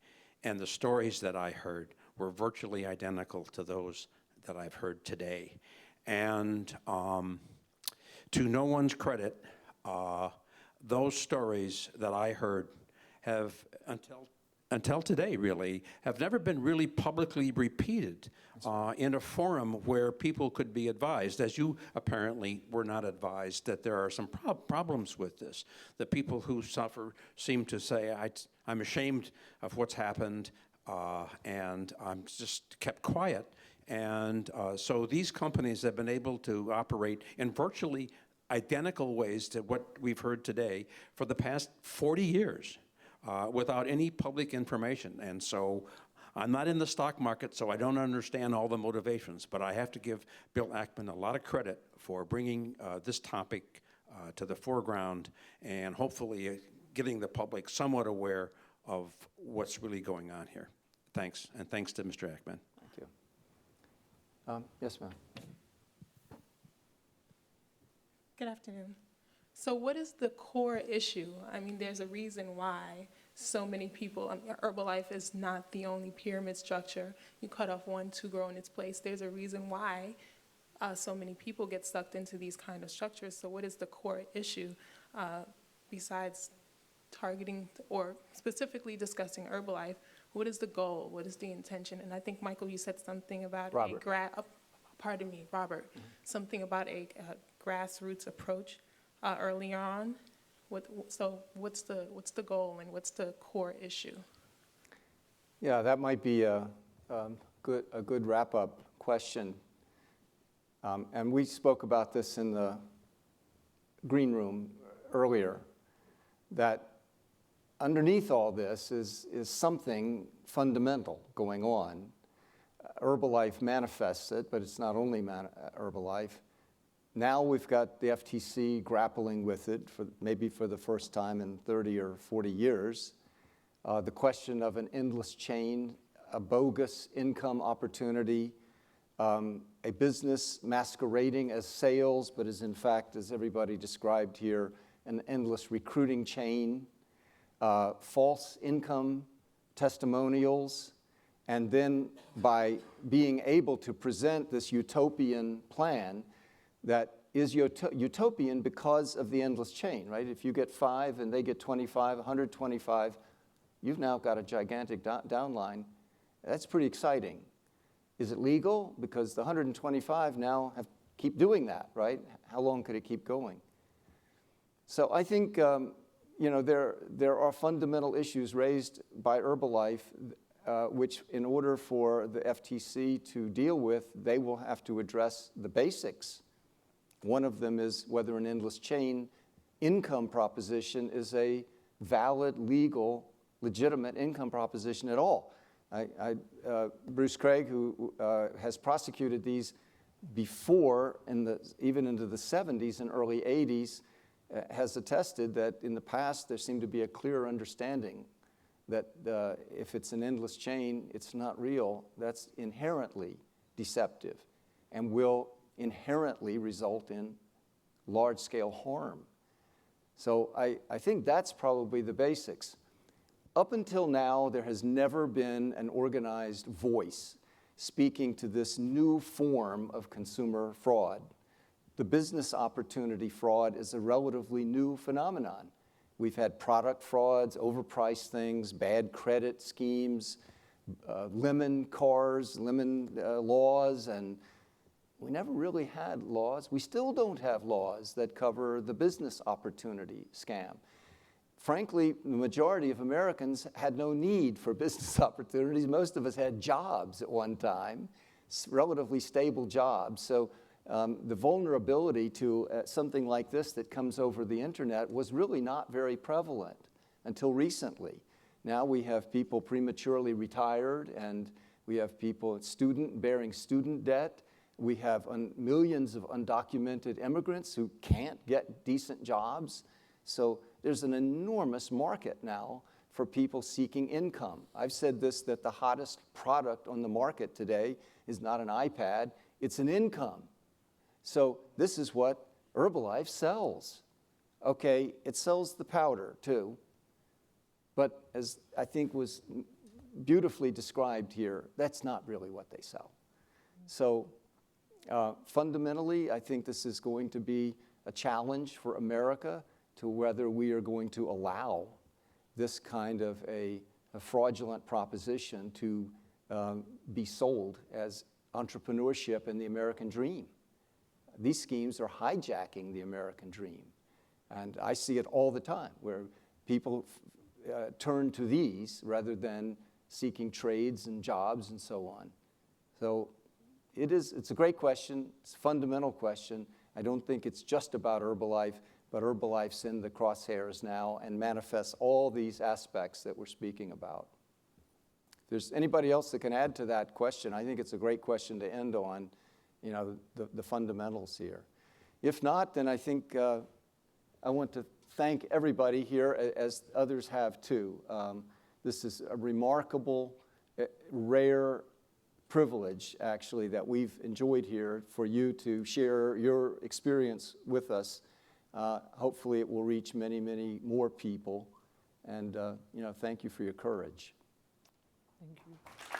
and the stories that I heard were virtually identical to those that I've heard today. And to no one's credit, those stories that I heard have, until today really, have never been really publicly repeated in a forum where people could be advised, as you apparently were not advised, that there are some problems with this. The people who suffer seem to say, I'm ashamed of what's happened, and I'm just kept quiet. And so these companies have been able to operate in virtually identical ways to what we've heard today for the past 40 years without any public information. And so I'm not in the stock market, so I don't understand all the motivations, but I have to give Bill Ackman a lot of credit for bringing this topic to the foreground and hopefully getting the public somewhat aware of what's really going on here. Thanks, and thanks to Mr. Ackman. Thank you. Yes, ma'am. Good afternoon. So what is the core issue? I mean, there's a reason why so many people, Herbalife is not the only pyramid structure. You cut off one to grow in its place. There's a reason why so many people get sucked into these kind of structures. So what is the core issue besides targeting or specifically discussing Herbalife? What is the goal? What is the intention? And I think, Michael, you said something about Robert, something about a grassroots approach earlier on. So what's the goal and what's the core issue? Yeah, that might be a good wrap-up question. And we spoke about this in the green room earlier, that underneath all this is something fundamental going on. Herbalife manifests it, but it's not only Herbalife. Now we've got the FTC grappling with it, maybe for the first time in 30 or 40 years. The question of an endless chain, a bogus income opportunity, a business masquerading as sales, but is in fact, as everybody described here, an endless recruiting chain, false income testimonials, and then by being able to present this utopian plan that is utopian because of the endless chain, right? If you get 5 and they get 25, 125, you've now got a gigantic downline. That's pretty exciting. Is it legal? Because the 125 now keep doing that, right? How long could it keep going? So I think there are fundamental issues raised by Herbalife which, in order for the FTC to deal with, they will have to address the basics. One of them is whether an endless chain income proposition is a valid, legal, legitimate income proposition at all. Bruce Craig, who has prosecuted these before, even into the 70s and early 80s, has attested that in the past there seemed to be a clear understanding that if it's an endless chain, it's not real. That's inherently deceptive and will inherently result in large-scale harm. So I think that's probably the basics. Up until now, there has never been an organized voice speaking to this new form of consumer fraud. The business opportunity fraud is a relatively new phenomenon. We've had product frauds, overpriced things, bad credit schemes, lemon cars, lemon laws, and we never really had laws. We still don't have laws that cover the business opportunity scam. Frankly, the majority of Americans had no need for business opportunities. Most of us had jobs at one time, relatively stable jobs. So the vulnerability to something like this that comes over the internet was really not very prevalent until recently. Now we have people prematurely retired, and we have people bearing student debt. We have millions of undocumented immigrants who can't get decent jobs. So there's an enormous market now for people seeking income. I've said this, that the hottest product on the market today is not an iPad, it's an income. So this is what Herbalife sells. Okay, it sells the powder too, but as I think was beautifully described here, that's not really what they sell. So fundamentally, I think this is going to be a challenge for America to whether we are going to allow this kind of a fraudulent proposition to be sold as entrepreneurship and the American dream. These schemes are hijacking the American dream. And I see it all the time, where people turn to these rather than seeking trades and jobs and so on. So it's a great question. It's a fundamental question. I don't think it's just about Herbalife, but Herbalife's in the crosshairs now and manifests all these aspects that we're speaking about. If there's anybody else that can add to that question, I think it's a great question to end on, you know, the fundamentals here. If not, then I think I want to thank everybody here, as others have too. This is a remarkable, rare privilege, actually, that we've enjoyed here for you to share your experience with us. Hopefully it will reach many, many more people. And, you know, thank you for your courage. Thank you.